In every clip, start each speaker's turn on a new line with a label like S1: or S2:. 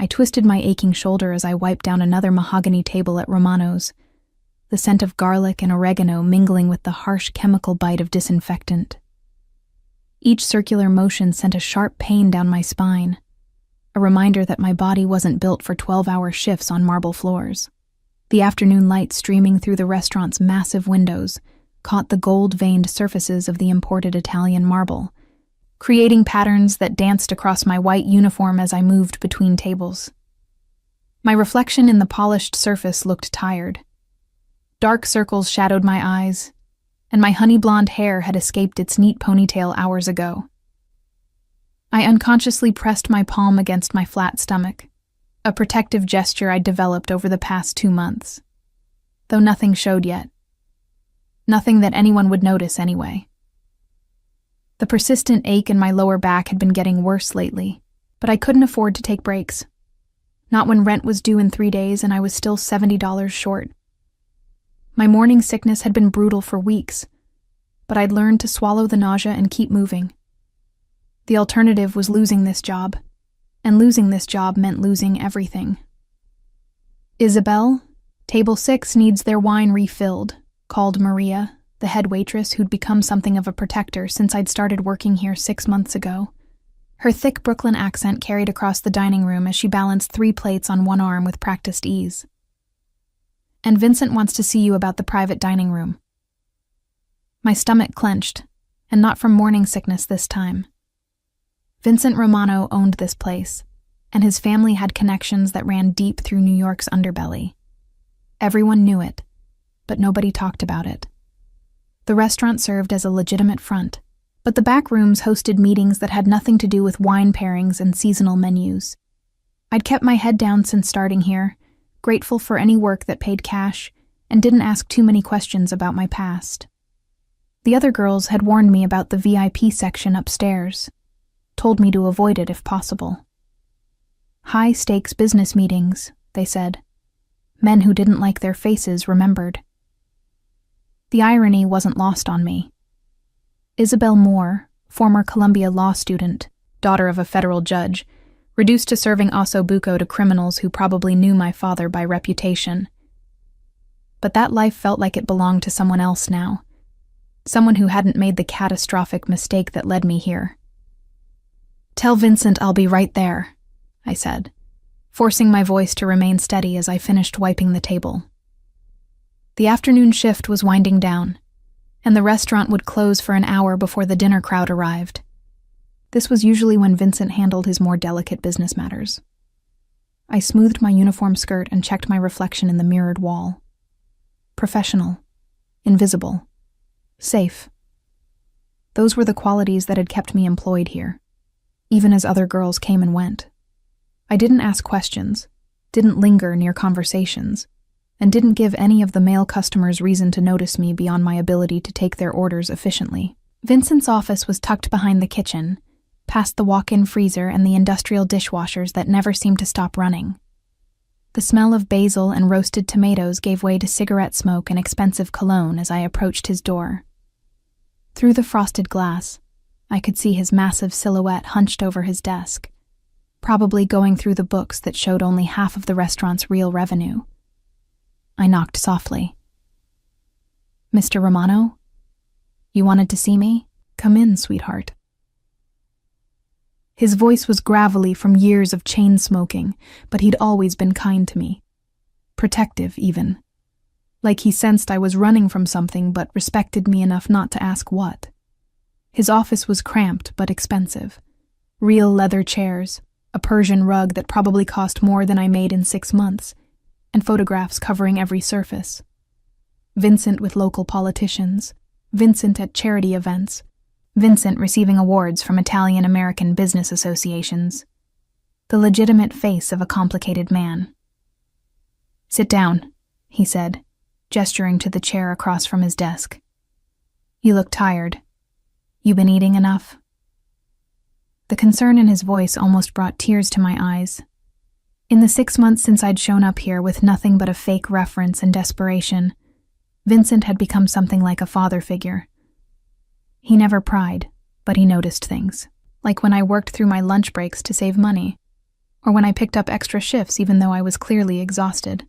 S1: I twisted my aching shoulder as I wiped down another mahogany table at Romano's, the scent of garlic and oregano mingling with the harsh chemical bite of disinfectant. Each circular motion sent a sharp pain down my spine, a reminder that my body wasn't built for 12-hour shifts on marble floors. The afternoon light streaming through the restaurant's massive windows caught the gold-veined surfaces of the imported Italian marble, creating patterns that danced across my white uniform as I moved between tables. My reflection in the polished surface looked tired. Dark circles shadowed my eyes, and my honey-blonde hair had escaped its neat ponytail hours ago. I unconsciously pressed my palm against my flat stomach, a protective gesture I'd developed over the past 2 months, though nothing showed yet. Nothing that anyone would notice anyway. The persistent ache in my lower back had been getting worse lately, but I couldn't afford to take breaks. Not when rent was due in 3 days and I was still $70 short. My morning sickness had been brutal for weeks, but I'd learned to swallow the nausea and keep moving. The alternative was losing this job, and losing this job meant losing everything. "Isabel, table 6 needs their wine refilled," called Maria, the head waitress who'd become something of a protector since I'd started working here 6 months ago. Her thick Brooklyn accent carried across the dining room as she balanced 3 plates on one arm with practiced ease. "And Vincent wants to see you about the private dining room." My stomach clenched, and not from morning sickness this time. Vincent Romano owned this place, and his family had connections that ran deep through New York's underbelly. Everyone knew it, but nobody talked about it. The restaurant served as a legitimate front, but the back rooms hosted meetings that had nothing to do with wine pairings and seasonal menus. I'd kept my head down since starting here, grateful for any work that paid cash, and didn't ask too many questions about my past. The other girls had warned me about the VIP section upstairs, told me to avoid it if possible. High-stakes business meetings, they said. Men who didn't like their faces remembered. The irony wasn't lost on me. Isabel Moore, former Columbia law student, daughter of a federal judge, reduced to serving osso buco to criminals who probably knew my father by reputation. But that life felt like it belonged to someone else now. Someone who hadn't made the catastrophic mistake that led me here. "Tell Vincent I'll be right there," I said, forcing my voice to remain steady as I finished wiping the table. The afternoon shift was winding down, and the restaurant would close for an hour before the dinner crowd arrived. This was usually when Vincent handled his more delicate business matters. I smoothed my uniform skirt and checked my reflection in the mirrored wall. Professional, invisible, safe. Those were the qualities that had kept me employed here, even as other girls came and went. I didn't ask questions, didn't linger near conversations, and didn't give any of the male customers reason to notice me beyond my ability to take their orders efficiently. Vincent's office was tucked behind the kitchen, past the walk-in freezer and the industrial dishwashers that never seemed to stop running. The smell of basil and roasted tomatoes gave way to cigarette smoke and expensive cologne as I approached his door. Through the frosted glass, I could see his massive silhouette hunched over his desk, probably going through the books that showed only half of the restaurant's real revenue. I knocked softly. "Mr. Romano? You wanted to see me? Come in, sweetheart." His voice was gravelly from years of chain smoking, but he'd always been kind to me. Protective, even. Like he sensed I was running from something but respected me enough not to ask what. His office was cramped but expensive. Real leather chairs, a Persian rug that probably cost more than I made in 6 months, and photographs covering every surface. Vincent with local politicians, Vincent at charity events, Vincent receiving awards from Italian-American business associations. The legitimate face of a complicated man. "Sit down," he said, gesturing to the chair across from his desk. "You look tired. You been eating enough?" The concern in his voice almost brought tears to my eyes. In the 6 months since I'd shown up here with nothing but a fake reference and desperation, Vincent had become something like a father figure. He never pried, but he noticed things, like when I worked through my lunch breaks to save money. or when I picked up extra shifts even though I was clearly exhausted.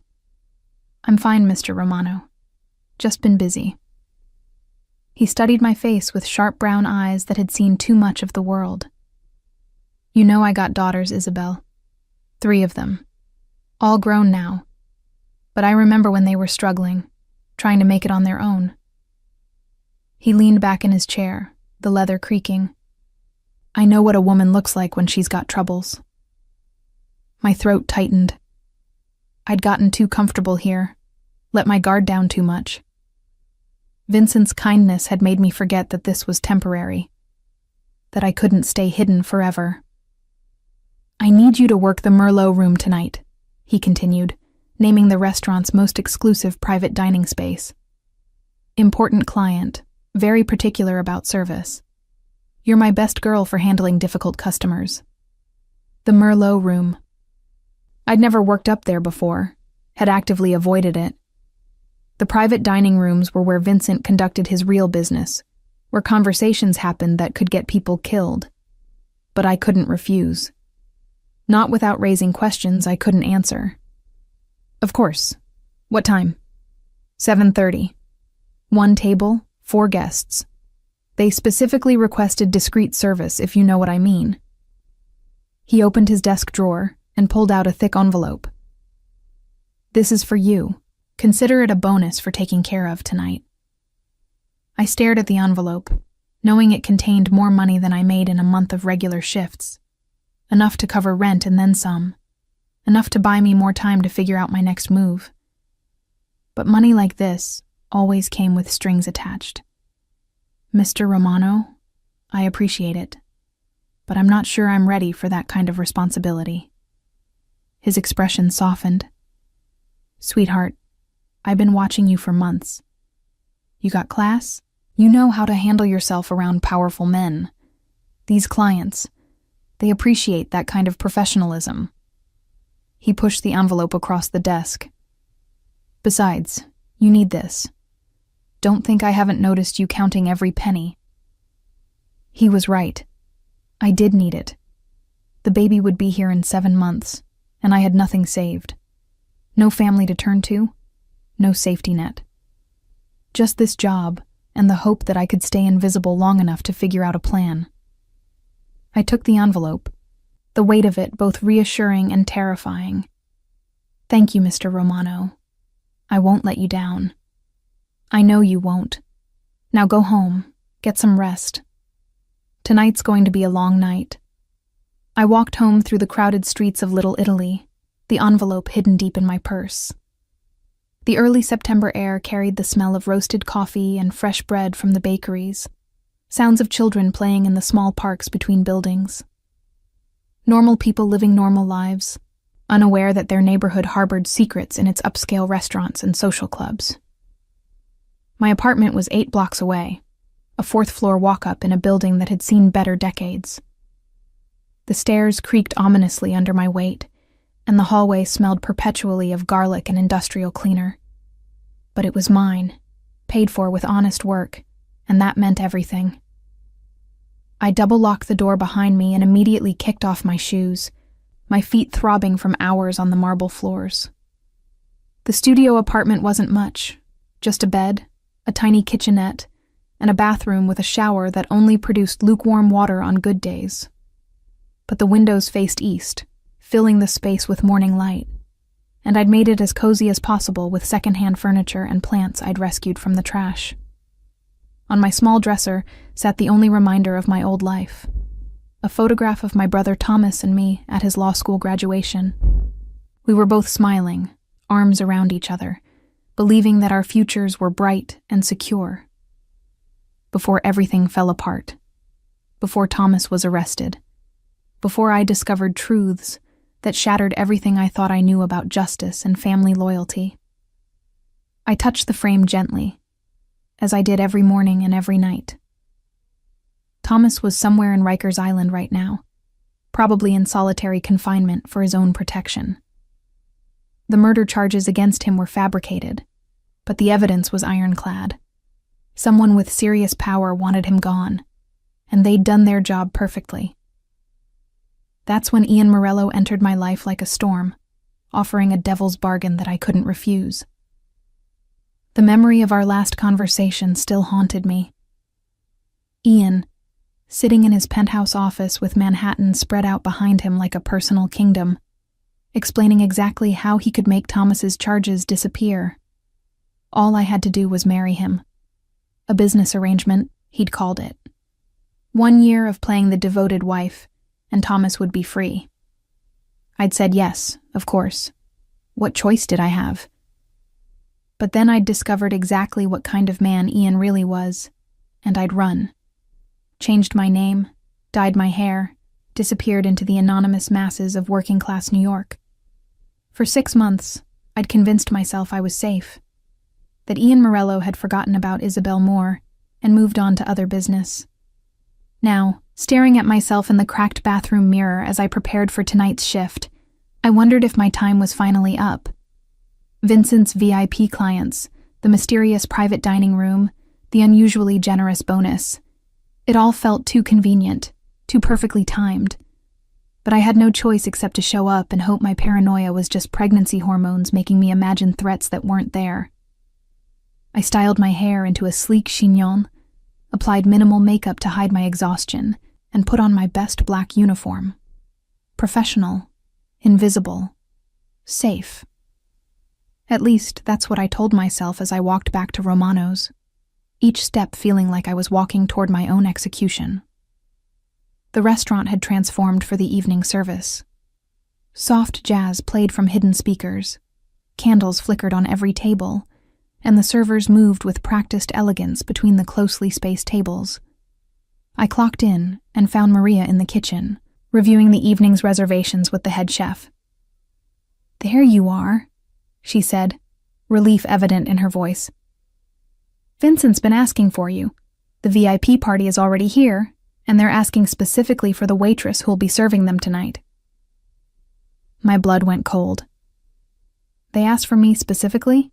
S1: I'm fine, Mr. Romano. Just been busy. He studied my face with sharp brown eyes that had seen too much of the world. You know I got daughters, Isabel. 3 of them. All grown now. But I remember when they were struggling, trying to make it on their own. He leaned back in his chair, the leather creaking. I know what a woman looks like when she's got troubles. My throat tightened. I'd gotten too comfortable here, let my guard down too much. Vincent's kindness had made me forget that this was temporary, that I couldn't stay hidden forever. I need you to work the Merlot room tonight, he continued, naming the restaurant's most exclusive private dining space. Important client, very particular about service. You're my best girl for handling difficult customers. The Merlot room. I'd never worked up there before, had actively avoided it. The private dining rooms were where Vincent conducted his real business, where conversations happened that could get people killed. But I couldn't refuse. Not without raising questions I couldn't answer. Of course. What time? 7:30. 1 table, 4 guests. They specifically requested discreet service, if you know what I mean. He opened his desk drawer and pulled out a thick envelope. This is for you. Consider it a bonus for taking care of tonight. I stared at the envelope, knowing it contained more money than I made in a month of regular shifts. Enough to cover rent and then some. Enough to buy me more time to figure out my next move. But money like this always came with strings attached. Mr. Romano, I appreciate it, but I'm not sure I'm ready for that kind of responsibility. His expression softened. Sweetheart, I've been watching you for months. You got class? You know how to handle yourself around powerful men. These clients, they appreciate that kind of professionalism. He pushed the envelope across the desk. Besides, you need this. Don't think I haven't noticed you counting every penny. He was right. I did need it. The baby would be here in 7 months, and I had nothing saved. No family to turn to, no safety net. Just this job, and the hope that I could stay invisible long enough to figure out a plan. I took the envelope, the weight of it both reassuring and terrifying. Thank you, Mr. Romano. I won't let you down. I know you won't. Now go home, get some rest. Tonight's going to be a long night. I walked home through the crowded streets of Little Italy, the envelope hidden deep in my purse. The early September air carried the smell of roasted coffee and fresh bread from the bakeries, sounds of children playing in the small parks between buildings. Normal people living normal lives, unaware that their neighborhood harbored secrets in its upscale restaurants and social clubs. My apartment was 8 blocks away, a 4th-floor walk-up in a building that had seen better decades. The stairs creaked ominously under my weight, and the hallway smelled perpetually of garlic and industrial cleaner. But it was mine, paid for with honest work, and that meant everything. I double-locked the door behind me and immediately kicked off my shoes, my feet throbbing from hours on the marble floors. The studio apartment wasn't much, just a bed, a tiny kitchenette, and a bathroom with a shower that only produced lukewarm water on good days. But the windows faced east, filling the space with morning light, and I'd made it as cozy as possible with secondhand furniture and plants I'd rescued from the trash. On my small dresser sat the only reminder of my old life, a photograph of my brother Thomas and me at his law school graduation. We were both smiling, arms around each other, believing that our futures were bright and secure. Before everything fell apart, before Thomas was arrested, before I discovered truths that shattered everything I thought I knew about justice and family loyalty. I touched the frame gently, as I did every morning and every night. Thomas was somewhere in Rikers Island right now, probably in solitary confinement for his own protection. The murder charges against him were fabricated, but the evidence was ironclad. Someone with serious power wanted him gone, and they'd done their job perfectly. That's when Ian Morello entered my life like a storm, offering a devil's bargain that I couldn't refuse. The memory of our last conversation still haunted me. Ian, sitting in his penthouse office with Manhattan spread out behind him like a personal kingdom, explaining exactly how he could make Thomas's charges disappear. All I had to do was marry him. A business arrangement, he'd called it. 1 year of playing the devoted wife, and Thomas would be free. I'd said yes, of course. What choice did I have? But then I'd discovered exactly what kind of man Ian really was, and I'd run. Changed my name, dyed my hair, disappeared into the anonymous masses of working-class New York. For 6 months, I'd convinced myself I was safe, that Ian Morello had forgotten about Isabel Moore and moved on to other business. Now, staring at myself in the cracked bathroom mirror as I prepared for tonight's shift, I wondered if my time was finally up. Vincent's VIP clients, the mysterious private dining room, the unusually generous bonus. It all felt too convenient, too perfectly timed. But I had no choice except to show up and hope my paranoia was just pregnancy hormones making me imagine threats that weren't there. I styled my hair into a sleek chignon, applied minimal makeup to hide my exhaustion, and put on my best black uniform. Professional, invisible, safe. At least that's what I told myself as I walked back to Romano's, each step feeling like I was walking toward my own execution. The restaurant had transformed for the evening service. Soft jazz played from hidden speakers, candles flickered on every table, and the servers moved with practiced elegance between the closely spaced tables. I clocked in and found Maria in the kitchen, reviewing the evening's reservations with the head chef. "There you are," she said, relief evident in her voice. "Vincent's been asking for you. The VIP party is already here, and they're asking specifically for the waitress who'll be serving them tonight." My blood went cold. They asked for me specifically?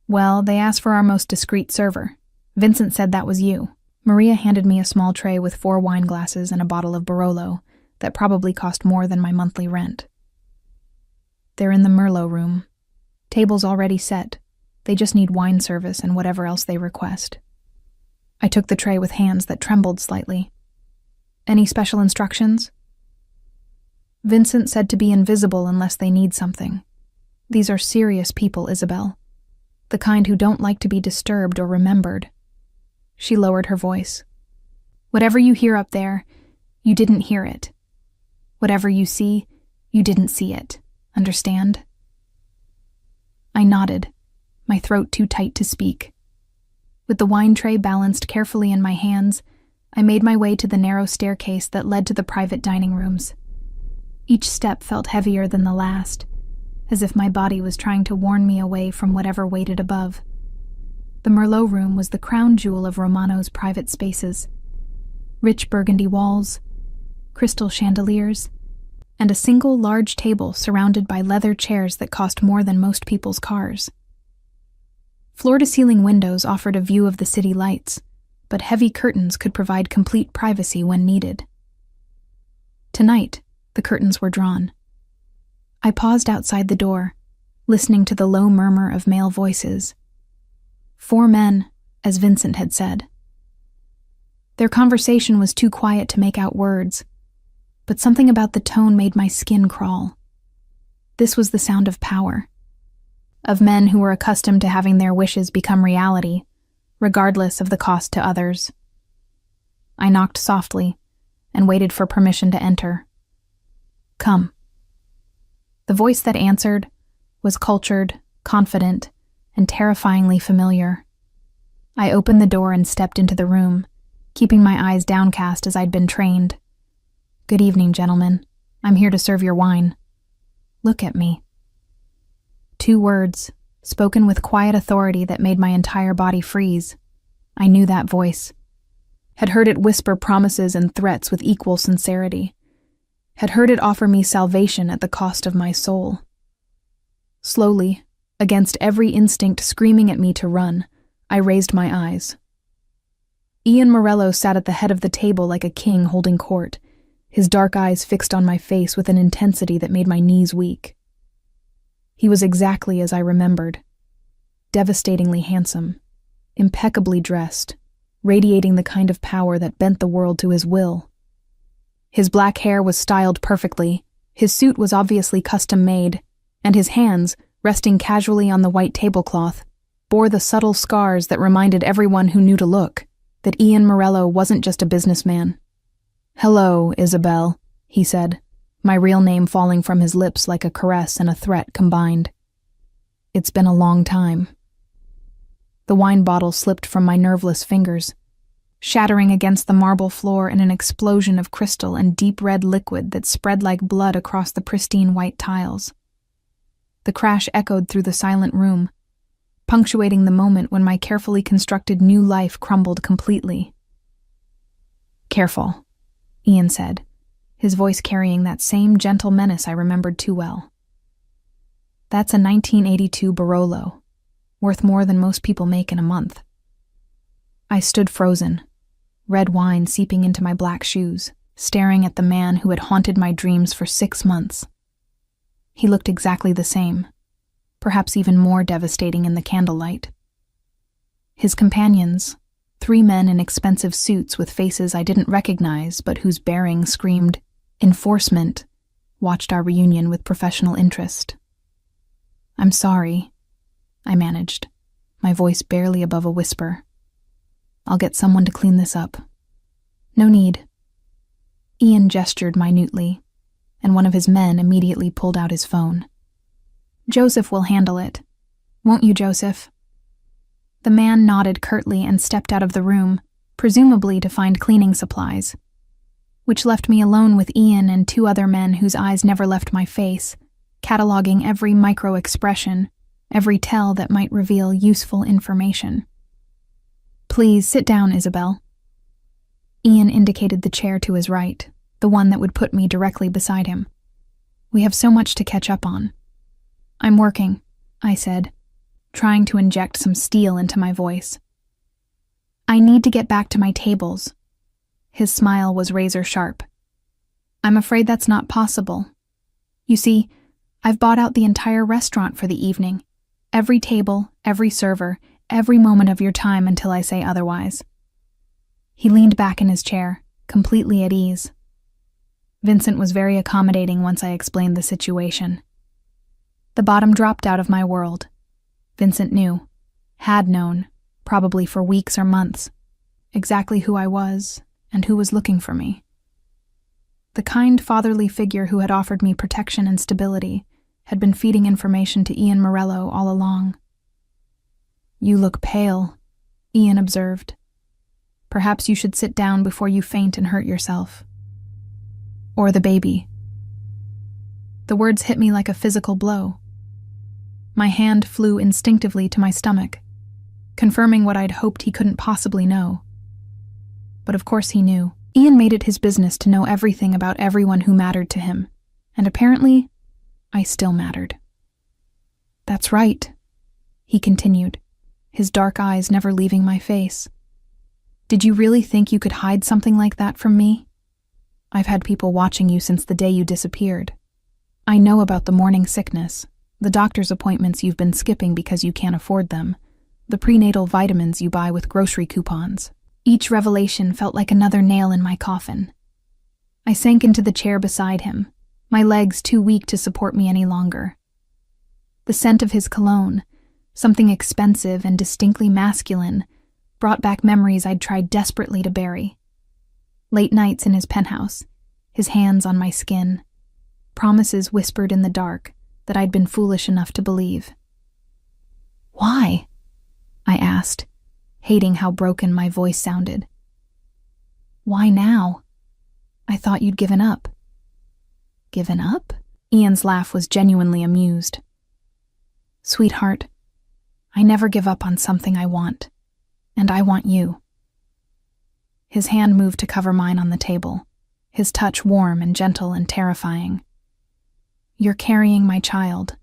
S1: Well, they asked for our most discreet server. Vincent said that was you. Maria handed me a small tray with 4 wine glasses and a bottle of Barolo that probably cost more than my monthly rent. "They're in the Merlot room. Tables already set. They just need wine service and whatever else they request." I took the tray with hands that trembled slightly. "Any special instructions?" "Vincent said to be invisible unless they need something. These are serious people, Isabel. The kind who don't like to be disturbed or remembered." She lowered her voice. "Whatever you hear up there, you didn't hear it. Whatever you see, you didn't see it. Understand?" I nodded, my throat too tight to speak. With the wine tray balanced carefully in my hands, I made my way to the narrow staircase that led to the private dining rooms. Each step felt heavier than the last, as if my body was trying to warn me away from whatever waited above. The Merlot room was the crown jewel of Romano's private spaces. Rich burgundy walls, crystal chandeliers, and a single large table surrounded by leather chairs that cost more than most people's cars. Floor-to-ceiling windows offered a view of the city lights, but heavy curtains could provide complete privacy when needed. Tonight, the curtains were drawn. I paused outside the door, listening to the low murmur of male voices. 4 men, as Vincent had said. Their conversation was too quiet to make out words, but something about the tone made my skin crawl. This was the sound of power, of men who were accustomed to having their wishes become reality, regardless of the cost to others. I knocked softly and waited for permission to enter. "Come." The voice that answered was cultured, confident, and terrifyingly familiar. I opened the door and stepped into the room, keeping my eyes downcast as I'd been trained. "Good evening, gentlemen. I'm here to serve your wine. Look at me." 2 words, spoken with quiet authority that made my entire body freeze. I knew that voice. Had heard it whisper promises and threats with equal sincerity. Had heard it offer me salvation at the cost of my soul. Slowly, against every instinct screaming at me to run, I raised my eyes. Ian Morello sat at the head of the table like a king holding court, his dark eyes fixed on my face with an intensity that made my knees weak. He was exactly as I remembered. Devastatingly handsome, impeccably dressed, radiating the kind of power that bent the world to his will. His black hair was styled perfectly, his suit was obviously custom-made, and his hands, resting casually on the white tablecloth, bore the subtle scars that reminded everyone who knew to look that Ian Morello wasn't just a businessman. "Hello, Isabel," he said, my real name falling from his lips like a caress and a threat combined. "It's been a long time." The wine bottle slipped from my nerveless fingers, shattering against the marble floor in an explosion of crystal and deep red liquid that spread like blood across the pristine white tiles. The crash echoed through the silent room, punctuating the moment when my carefully constructed new life crumbled completely. "Careful," Ian said, his voice carrying that same gentle menace I remembered too well. "That's a 1982 Barolo, worth more than most people make in a month." I stood frozen, red wine seeping into my black shoes, staring at the man who had haunted my dreams for 6 months. He looked exactly the same, perhaps even more devastating in the candlelight. His companions, 3 men in expensive suits with faces I didn't recognize but whose bearing screamed enforcement, watched our reunion with professional interest. "I'm sorry," I managed, my voice barely above a whisper. "I'll get someone to clean this up." "No need." Ian gestured minutely, and one of his men immediately pulled out his phone. "Joseph will handle it. Won't you, Joseph?" The man nodded curtly and stepped out of the room, presumably to find cleaning supplies, which left me alone with Ian and 2 other men whose eyes never left my face, cataloging every micro-expression, every tell that might reveal useful information. "Please sit down, Isabel." Ian indicated the chair to his right, the one that would put me directly beside him. "We have so much to catch up on." "I'm working," I said, trying to inject some steel into my voice. "I need to get back to my tables." His smile was razor sharp. "I'm afraid that's not possible. You see, I've bought out the entire restaurant for the evening. Every table, every server, every moment of your time until I say otherwise." He leaned back in his chair, completely at ease. Vincent was very accommodating once I explained the situation. The bottom dropped out of my world. Vincent knew, had known, probably for weeks or months, exactly who I was and who was looking for me. The kind fatherly figure who had offered me protection and stability had been feeding information to Ian Morello all along. "You look pale," Ian observed. "Perhaps you should sit down before you faint and hurt yourself." "Or the baby." The words hit me like a physical blow. My hand flew instinctively to my stomach, confirming what I'd hoped he couldn't possibly know. But of course he knew. Ian made it his business to know everything about everyone who mattered to him, and apparently, I still mattered. "That's right," he continued, his dark eyes never leaving my face. "Did you really think you could hide something like that from me? I've had people watching you since the day you disappeared. I know about the morning sickness, the doctor's appointments you've been skipping because you can't afford them, the prenatal vitamins you buy with grocery coupons." Each revelation felt like another nail in my coffin. I sank into the chair beside him, my legs too weak to support me any longer. The scent of his cologne, something expensive and distinctly masculine, brought back memories I'd tried desperately to bury. Late nights in his penthouse, his hands on my skin, promises whispered in the dark that I'd been foolish enough to believe. "Why?" I asked, hating how broken my voice sounded. "Why now? I thought you'd given up." "Given up?" Ian's laugh was genuinely amused. "Sweetheart, I never give up on something I want, and I want you." His hand moved to cover mine on the table, his touch warm and gentle and terrifying. "You're carrying my child.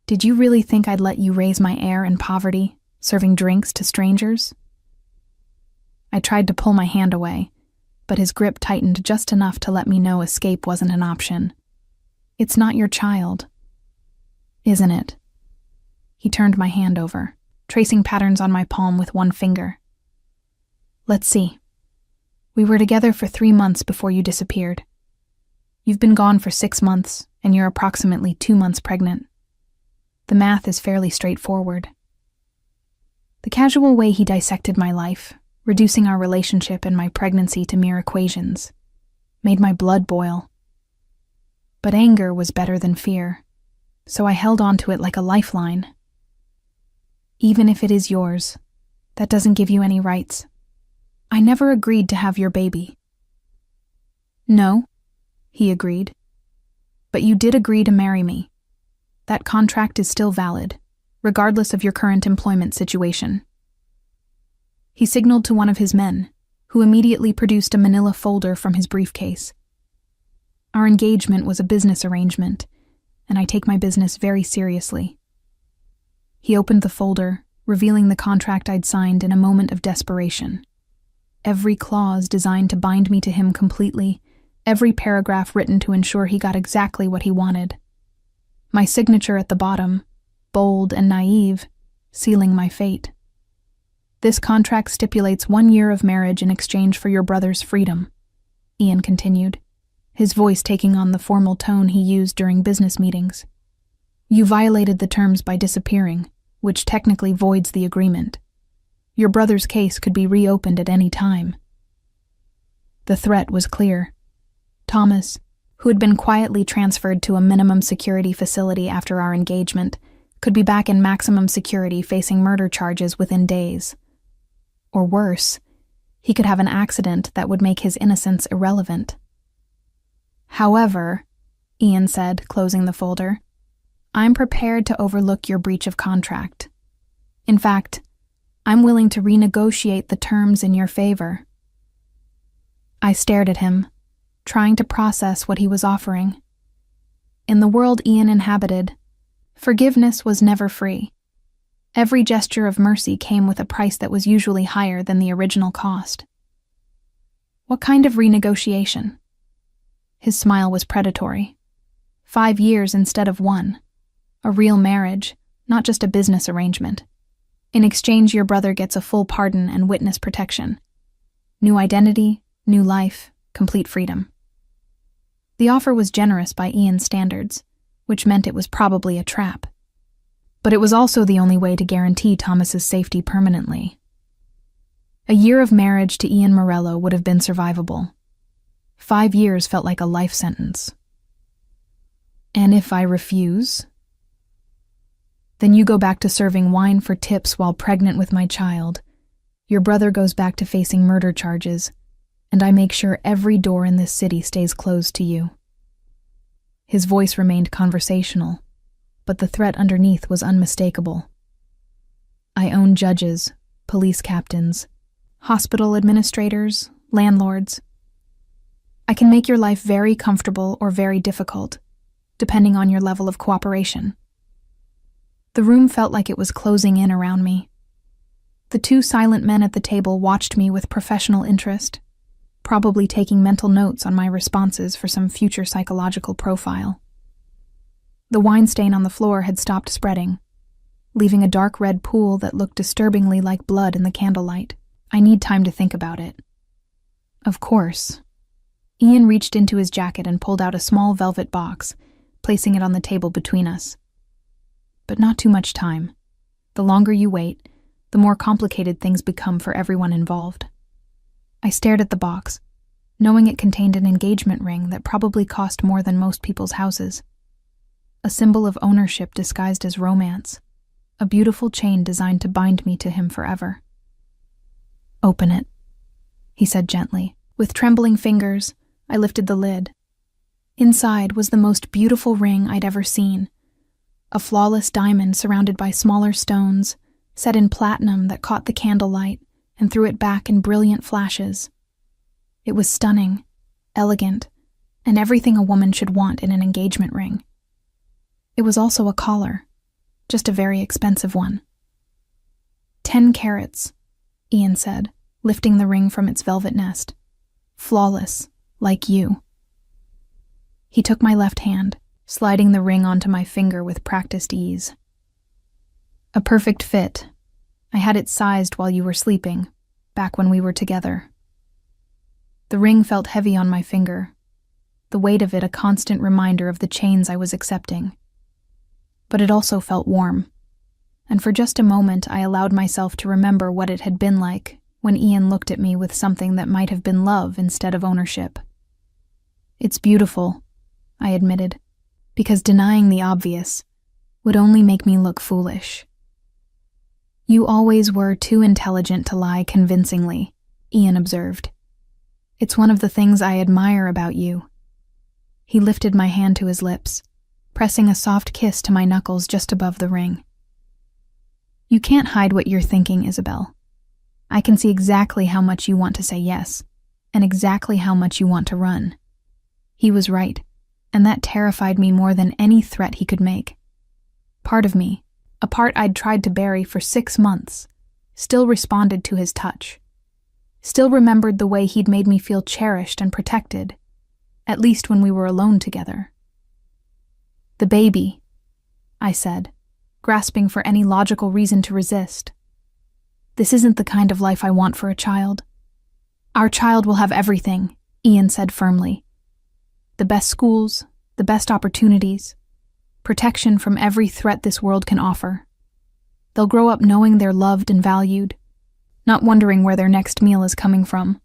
S1: Did you really think I'd let you raise my heir in poverty, serving drinks to strangers?" I tried to pull my hand away, but his grip tightened just enough to let me know escape wasn't an option. "It's not your child, isn't it?" He turned my hand over, tracing patterns on my palm with one finger. "Let's see. We were together for 3 months before you disappeared. You've been gone for 6 months, and you're approximately 2 months pregnant. The math is fairly straightforward." The casual way he dissected my life, reducing our relationship and my pregnancy to mere equations, made my blood boil. But anger was better than fear, so I held on to it like a lifeline. "Even if it is yours, that doesn't give you any rights. I never agreed to have your baby." "No," he agreed. "But you did agree to marry me. That contract is still valid, regardless of your current employment situation." He signaled to one of his men, who immediately produced a manila folder from his briefcase. Our engagement was a business arrangement, and I take my business very seriously. He opened the folder, revealing the contract I'd signed in a moment of desperation. Every clause designed to bind me to him completely, every paragraph written to ensure he got exactly what he wanted. My signature at the bottom, bold and naive, sealing my fate. "This contract stipulates 1 year of marriage in exchange for your brother's freedom," Ian continued, his voice taking on the formal tone he used during business meetings. "You violated the terms by disappearing, which technically voids the agreement. Your brother's case could be reopened at any time." The threat was clear. Thomas, who had been quietly transferred to a minimum security facility after our engagement, could be back in maximum security facing murder charges within days. Or worse, he could have an accident that would make his innocence irrelevant. "However," Ian said, closing the folder, "I'm prepared to overlook your breach of contract. In fact, I'm willing to renegotiate the terms in your favor." I stared at him, trying to process what he was offering. In the world Ian inhabited, forgiveness was never free. Every gesture of mercy came with a price that was usually higher than the original cost. "What kind of renegotiation?" His smile was predatory. 5 years instead of 1. A real marriage, not just a business arrangement. In exchange, your brother gets a full pardon and witness protection. New identity, new life, complete freedom. The offer was generous by Ian's standards, which meant it was probably a trap. But it was also the only way to guarantee Thomas's safety permanently. A year of marriage to Ian Morello would have been survivable. 5 years felt like a life sentence. "And if I refuse?" "Then you go back to serving wine for tips while pregnant with my child. Your brother goes back to facing murder charges, and I make sure every door in this city stays closed to you." His voice remained conversational, but the threat underneath was unmistakable. "I own judges, police captains, hospital administrators, landlords. I can make your life very comfortable or very difficult, depending on your level of cooperation." The room felt like it was closing in around me. The 2 silent men at the table watched me with professional interest, probably taking mental notes on my responses for some future psychological profile. The wine stain on the floor had stopped spreading, leaving a dark red pool that looked disturbingly like blood in the candlelight. I need time to think about it. Of course. Ian reached into his jacket and pulled out a small velvet box, placing it on the table between us. But not too much time. The longer you wait, the more complicated things become for everyone involved. I stared at the box, knowing it contained an engagement ring that probably cost more than most people's houses. A symbol of ownership disguised as romance, a beautiful chain designed to bind me to him forever. "Open it," he said gently. With trembling fingers, I lifted the lid. Inside was the most beautiful ring I'd ever seen, a flawless diamond surrounded by smaller stones, set in platinum that caught the candlelight and threw it back in brilliant flashes. It was stunning, elegant, and everything a woman should want in an engagement ring. It was also a collar, just a very expensive one. 10 carats, Ian said, lifting the ring from its velvet nest. Flawless, like you. He took my left hand, sliding the ring onto my finger with practiced ease. A perfect fit. I had it sized while you were sleeping, back when we were together. The ring felt heavy on my finger, the weight of it a constant reminder of the chains I was accepting. But it also felt warm, and for just a moment I allowed myself to remember what it had been like when Ian looked at me with something that might have been love instead of ownership. It's beautiful, I admitted, because denying the obvious would only make me look foolish. You always were too intelligent to lie convincingly, Ian observed. It's one of the things I admire about you. He lifted my hand to his lips, pressing a soft kiss to my knuckles just above the ring. You can't hide what you're thinking, Isabel. I can see exactly how much you want to say yes, and exactly how much you want to run. He was right, and that terrified me more than any threat he could make. Part of me, a part I'd tried to bury for 6 months, still responded to his touch. Still remembered the way he'd made me feel cherished and protected, at least when we were alone together. The baby, I said, grasping for any logical reason to resist. This isn't the kind of life I want for a child. Our child will have everything, Ian said firmly. The best schools, the best opportunities, protection from every threat this world can offer. They'll grow up knowing they're loved and valued, not wondering where their next meal is coming from.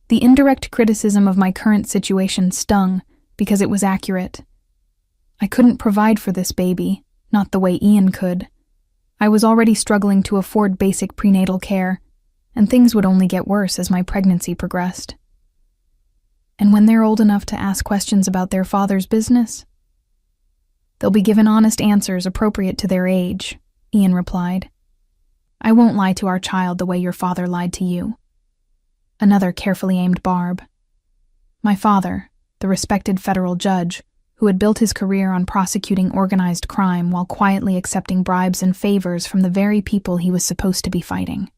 S1: The indirect criticism of my current situation stung because it was accurate. I couldn't provide for this baby, not the way Ian could. I was already struggling to afford basic prenatal care, and things would only get worse as my pregnancy progressed. And when they're old enough to ask questions about their father's business, they'll be given honest answers appropriate to their age, Ian replied. I won't lie to our child the way your father lied to you. Another carefully aimed barb. My father, the respected federal judge, who had built his career on prosecuting organized crime while quietly accepting bribes and favors from the very people he was supposed to be fighting.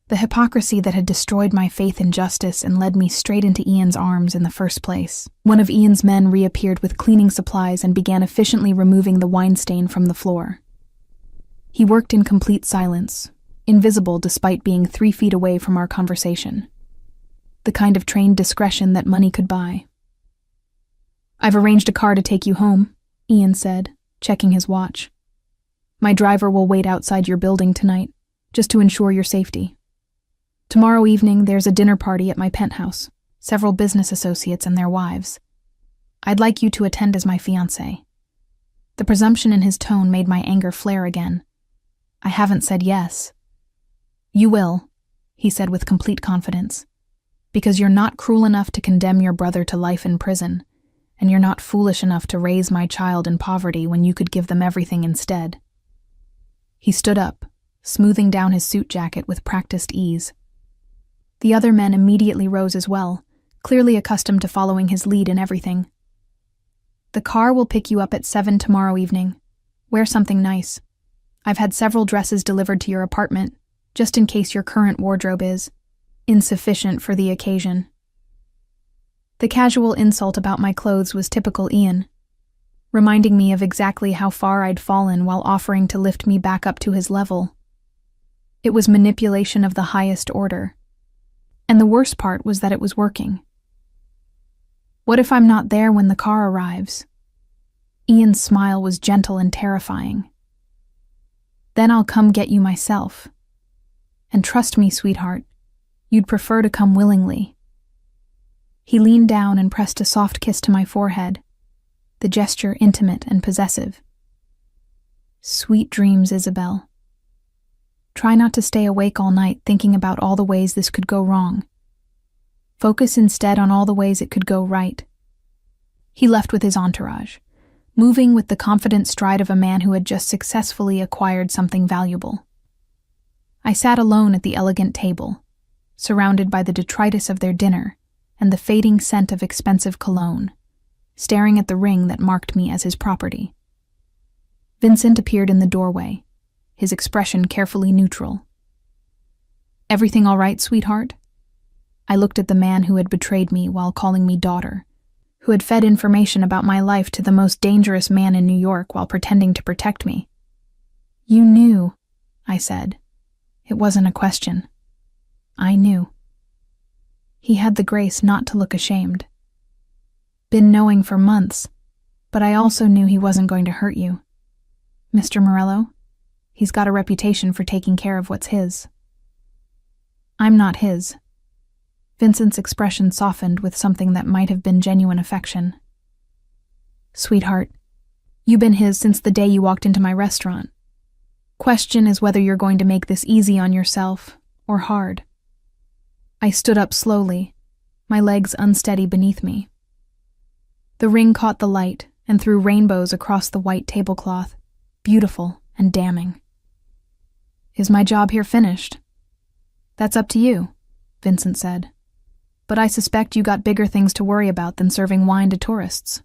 S1: The hypocrisy that had destroyed my faith in justice and led me straight into Ian's arms in the first place. One of Ian's men reappeared with cleaning supplies and began efficiently removing the wine stain from the floor. He worked in complete silence, invisible despite being 3 feet away from our conversation. The kind of trained discretion that money could buy. I've arranged a car to take you home, Ian said, checking his watch. My driver will wait outside your building tonight, just to ensure your safety. Tomorrow evening there's a dinner party at my penthouse, several business associates and their wives. I'd like you to attend as my fiancé. The presumption in his tone made my anger flare again. I haven't said yes. You will, he said with complete confidence, because you're not cruel enough to condemn your brother to life in prison, and you're not foolish enough to raise my child in poverty when you could give them everything instead. He stood up, smoothing down his suit jacket with practiced ease. The other men immediately rose as well, clearly accustomed to following his lead in everything. The car will pick you up at 7 tomorrow evening. Wear something nice. I've had several dresses delivered to your apartment, just in case your current wardrobe is insufficient for the occasion. The casual insult about my clothes was typical Ian, reminding me of exactly how far I'd fallen while offering to lift me back up to his level. It was manipulation of the highest order, and the worst part was that it was working. What if I'm not there when the car arrives? Ian's smile was gentle and terrifying. Then I'll come get you myself. And trust me, sweetheart, you'd prefer to come willingly. He leaned down and pressed a soft kiss to my forehead, the gesture intimate and possessive. Sweet dreams, Isabel. Try not to stay awake all night thinking about all the ways this could go wrong. Focus instead on all the ways it could go right. He left with his entourage, moving with the confident stride of a man who had just successfully acquired something valuable. I sat alone at the elegant table, surrounded by the detritus of their dinner and the fading scent of expensive cologne, staring at the ring that marked me as his property. Vincent appeared in the doorway, his expression carefully neutral. Everything all right, sweetheart? I looked at the man who had betrayed me while calling me daughter, who had fed information about my life to the most dangerous man in New York while pretending to protect me. "You knew," I said. It wasn't a question. I knew. He had the grace not to look ashamed. "Been knowing for months, but I also knew he wasn't going to hurt you. Mr. Morello, he's got a reputation for taking care of what's his." "I'm not his." Vincent's expression softened with something that might have been genuine affection. "Sweetheart, you've been his since the day you walked into my restaurant. Question is whether you're going to make this easy on yourself or hard." I stood up slowly, my legs unsteady beneath me. The ring caught the light and threw rainbows across the white tablecloth, beautiful and damning. "Is my job here finished?" "That's up to you," Vincent said. "But I suspect you got bigger things to worry about than serving wine to tourists."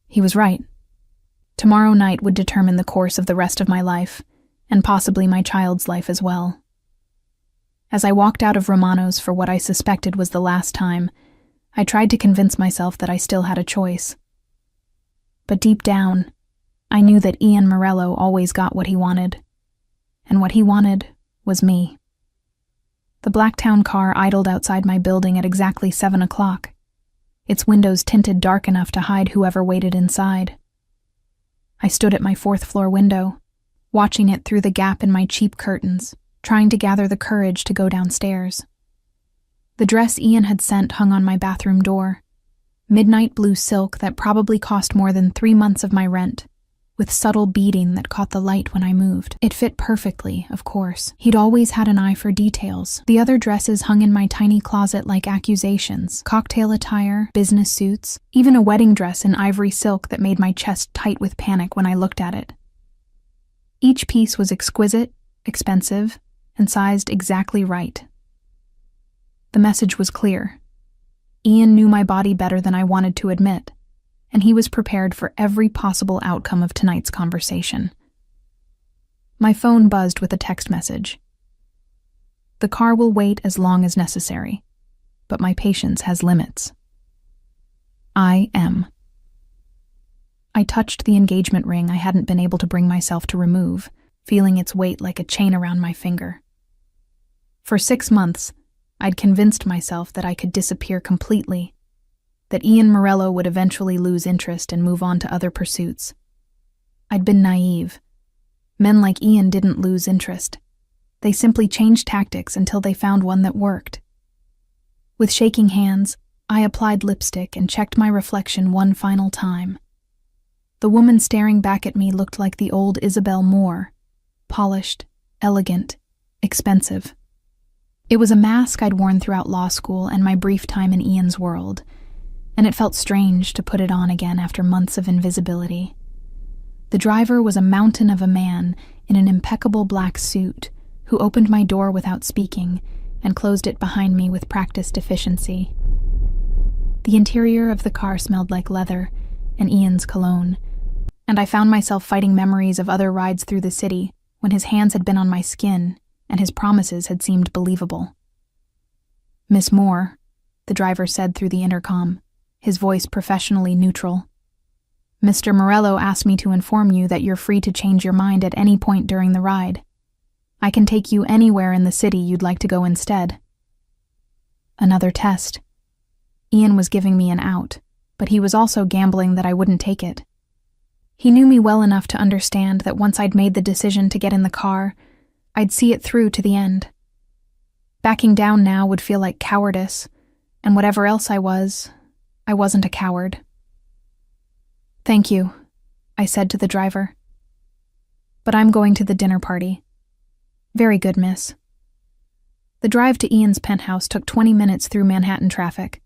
S1: He was right. Tomorrow night would determine the course of the rest of my life, and possibly my child's life as well. As I walked out of Romano's for what I suspected was the last time, I tried to convince myself that I still had a choice. But deep down, I knew that Ian Morello always got what he wanted. And what he wanted was me. The Blacktown car idled outside my building at exactly 7 o'clock, its windows tinted dark enough to hide whoever waited inside. I stood at my 4th-floor window, watching it through the gap in my cheap curtains, trying to gather the courage to go downstairs. The dress Ian had sent hung on my bathroom door, midnight blue silk that probably cost more than 3 months of my rent, with subtle beading that caught the light when I moved. It fit perfectly, of course. He'd always had an eye for details. The other dresses hung in my tiny closet like accusations: cocktail attire, business suits, even a wedding dress in ivory silk that made my chest tight with panic when I looked at it. Each piece was exquisite, expensive, and sized exactly right. The message was clear. Ian knew my body better than I wanted to admit, and he was prepared for every possible outcome of tonight's conversation. My phone buzzed with a text message. "The car will wait as long as necessary, but my patience has limits. I am." I touched the engagement ring I hadn't been able to bring myself to remove, feeling its weight like a chain around my finger. For 6 months, I'd convinced myself that I could disappear completely, that Ian Morello would eventually lose interest and move on to other pursuits. I'd been naive. Men like Ian didn't lose interest. They simply changed tactics until they found one that worked. With shaking hands, I applied lipstick and checked my reflection one final time. The woman staring back at me looked like the old Isabel Moore, polished, elegant, expensive. It was a mask I'd worn throughout law school and my brief time in Ian's world, and it felt strange to put it on again after months of invisibility. The driver was a mountain of a man in an impeccable black suit who opened my door without speaking and closed it behind me with practiced efficiency. The interior of the car smelled like leather and Ian's cologne, and I found myself fighting memories of other rides through the city when his hands had been on my skin and his promises had seemed believable. "Miss Moore," the driver said through the intercom, his voice professionally neutral. "Mr. Morello asked me to inform you that you're free to change your mind at any point during the ride. I can take you anywhere in the city you'd like to go instead." Another test. Ian was giving me an out, but he was also gambling that I wouldn't take it. He knew me well enough to understand that once I'd made the decision to get in the car, I'd see it through to the end. Backing down now would feel like cowardice, and whatever else I wasn't a coward. "Thank you," I said to the driver. "But I'm going to the dinner party." "Very good, miss." The drive to Ian's penthouse took 20 minutes through Manhattan traffic.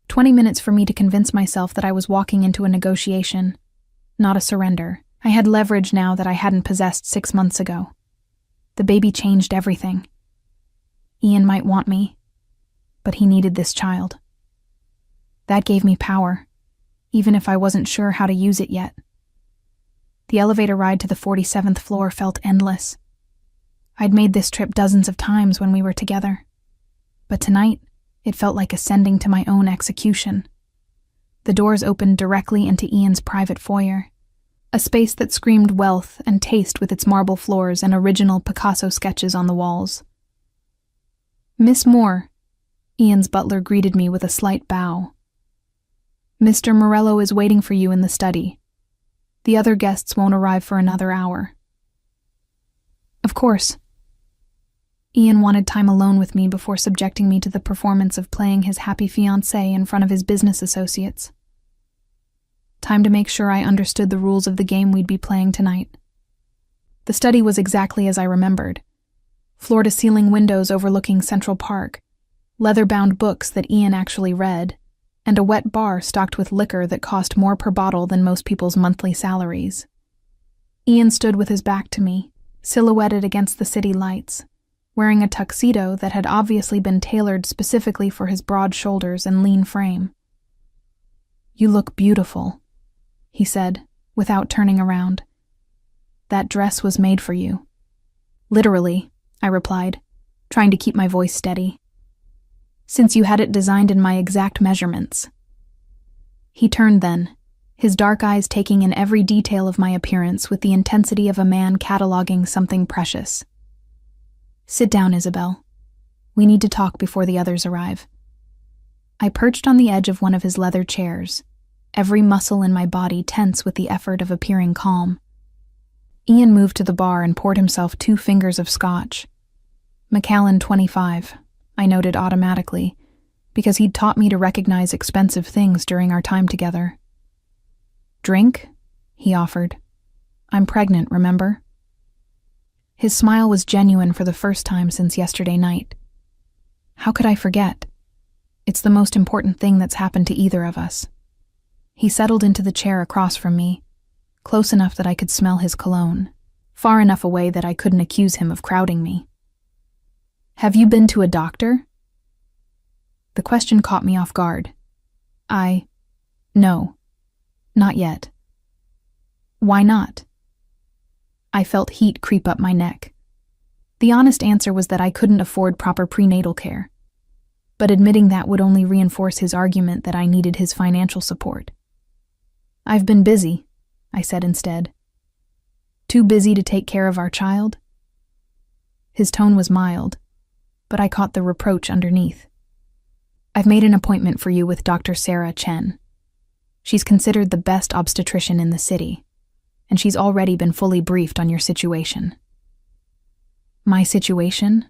S1: 20 minutes for me to convince myself that I was walking into a negotiation, not a surrender. I had leverage now that I hadn't possessed 6 months ago. The baby changed everything. Ian might want me, but he needed this child. That gave me power, even if I wasn't sure how to use it yet. The elevator ride to the 47th floor felt endless. I'd made this trip dozens of times when we were together. But tonight, It felt like ascending to my own execution. The doors opened directly into Ian's private foyer, a space that screamed wealth and taste with its marble floors and original Picasso sketches on the walls. "Miss Moore," Ian's butler greeted me with a slight bow. "Mr. Morello is waiting for you in the study. The other guests won't arrive for another hour." Of course. Ian wanted time alone with me before subjecting me to the performance of playing his happy fiancée in front of his business associates. Time to make sure I understood the rules of the game we'd be playing tonight. The study was exactly as I remembered. Floor-to-ceiling windows overlooking Central Park, leather-bound books that Ian actually read, and a wet bar stocked with liquor that cost more per bottle than most people's monthly salaries. Ian stood with his back to me, silhouetted against the city lights, wearing a tuxedo that had obviously been tailored specifically for his broad shoulders and lean frame. "You look beautiful," he said, without turning around. "That dress was made for you." "Literally," I replied, trying to keep my voice steady. "Since you had it designed in my exact measurements." He turned then, his dark eyes taking in every detail of my appearance with the intensity of a man cataloging something precious. "Sit down, Isabel. We need to talk before the others arrive." I perched on the edge of one of his leather chairs, every muscle in my body tense with the effort of appearing calm. Ian moved to the bar and poured himself 2 fingers of scotch. Macallan 25, I noted automatically, because he'd taught me to recognize expensive things during our time together. "Drink?" he offered. "I'm pregnant, remember?" His smile was genuine for the first time since yesterday night. How could I forget? It's the most important thing that's happened to either of us. He settled into the chair across from me, close enough that I could smell his cologne, far enough away that I couldn't accuse him of crowding me. "Have you been to a doctor?" The question caught me off guard. No, not yet." "Why not?" I felt heat creep up my neck. The honest answer was that I couldn't afford proper prenatal care, but admitting that would only reinforce his argument that I needed his financial support. "I've been busy," I said instead. "Too busy to take care of our child?" His tone was mild, but I caught the reproach underneath. "I've made an appointment for you with Dr. Sarah Chen. She's considered the best obstetrician in the city, and she's already been fully briefed on your situation." "My situation?"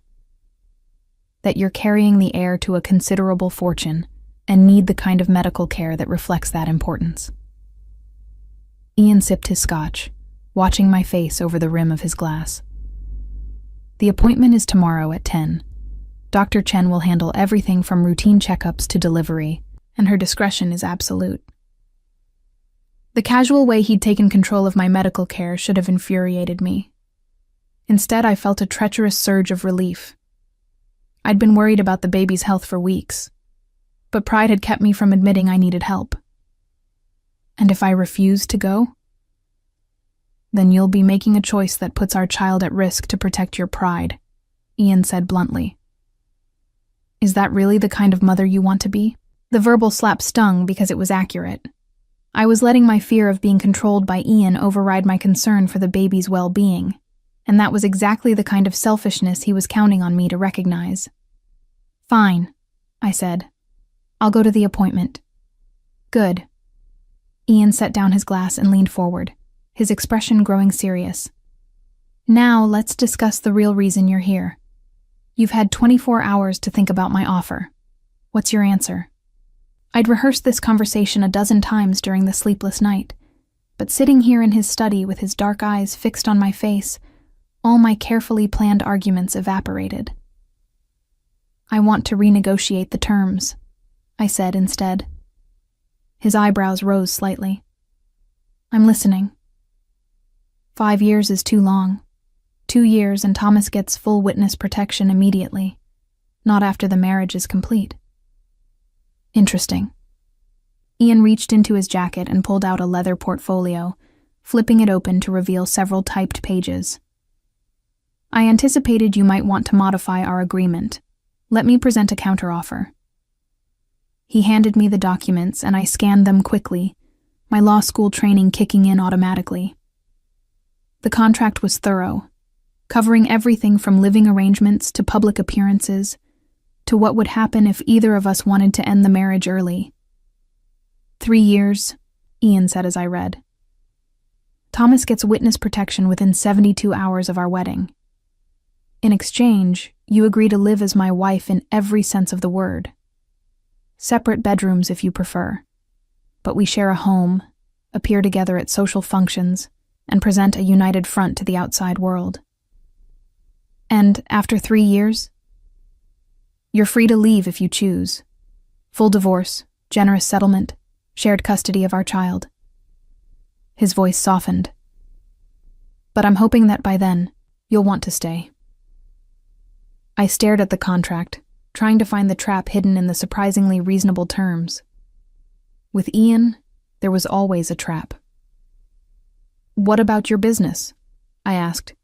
S1: "That you're carrying the heir to a considerable fortune and need the kind of medical care that reflects that importance." Ian sipped his scotch, watching my face over the rim of his glass. "The appointment is tomorrow at 10. Dr. Chen will handle everything from routine checkups to delivery, and her discretion is absolute." The casual way he'd taken control of my medical care should have infuriated me. Instead, I felt a treacherous surge of relief. I'd been worried about the baby's health for weeks, but pride had kept me from admitting I needed help. "And if I refuse to go?" "Then you'll be making a choice that puts our child at risk to protect your pride," Ian said bluntly. "Is that really the kind of mother you want to be?" The verbal slap stung because it was accurate. I was letting my fear of being controlled by Ian override my concern for the baby's well-being, and that was exactly the kind of selfishness he was counting on me to recognize. "Fine," I said. "I'll go to the appointment." "Good." Ian set down his glass and leaned forward, his expression growing serious. "Now let's discuss the real reason you're here. You've had 24 hours to think about my offer. What's your answer?" I'd rehearsed this conversation a dozen times during the sleepless night, but sitting here in his study with his dark eyes fixed on my face, all my carefully planned arguments evaporated. "I want to renegotiate the terms," I said instead. His eyebrows rose slightly. "I'm listening." 5 years is too long. 2 years and Thomas gets full witness protection immediately, not after the marriage is complete. "Interesting." Ian reached into his jacket and pulled out a leather portfolio, flipping it open to reveal several typed pages. "I anticipated you might want to modify our agreement. Let me present a counteroffer. He handed me the documents and I scanned them quickly, my law school training kicking in automatically. The contract was thorough, covering everything from living arrangements to public appearances, to what would happen if either of us wanted to end the marriage early. 3 years, Ian said as I read. Thomas gets witness protection within 72 hours of our wedding. In exchange, you agree to live as my wife in every sense of the word. Separate bedrooms if you prefer, but we share a home, appear together at social functions, and present a united front to the outside world. And after 3 years, you're free to leave if you choose. Full divorce, generous settlement, shared custody of our child. His voice softened. But I'm hoping that by then, you'll want to stay. I stared at the contract, trying to find the trap hidden in the surprisingly reasonable terms. With Ian, there was always a trap. What about your business? I asked.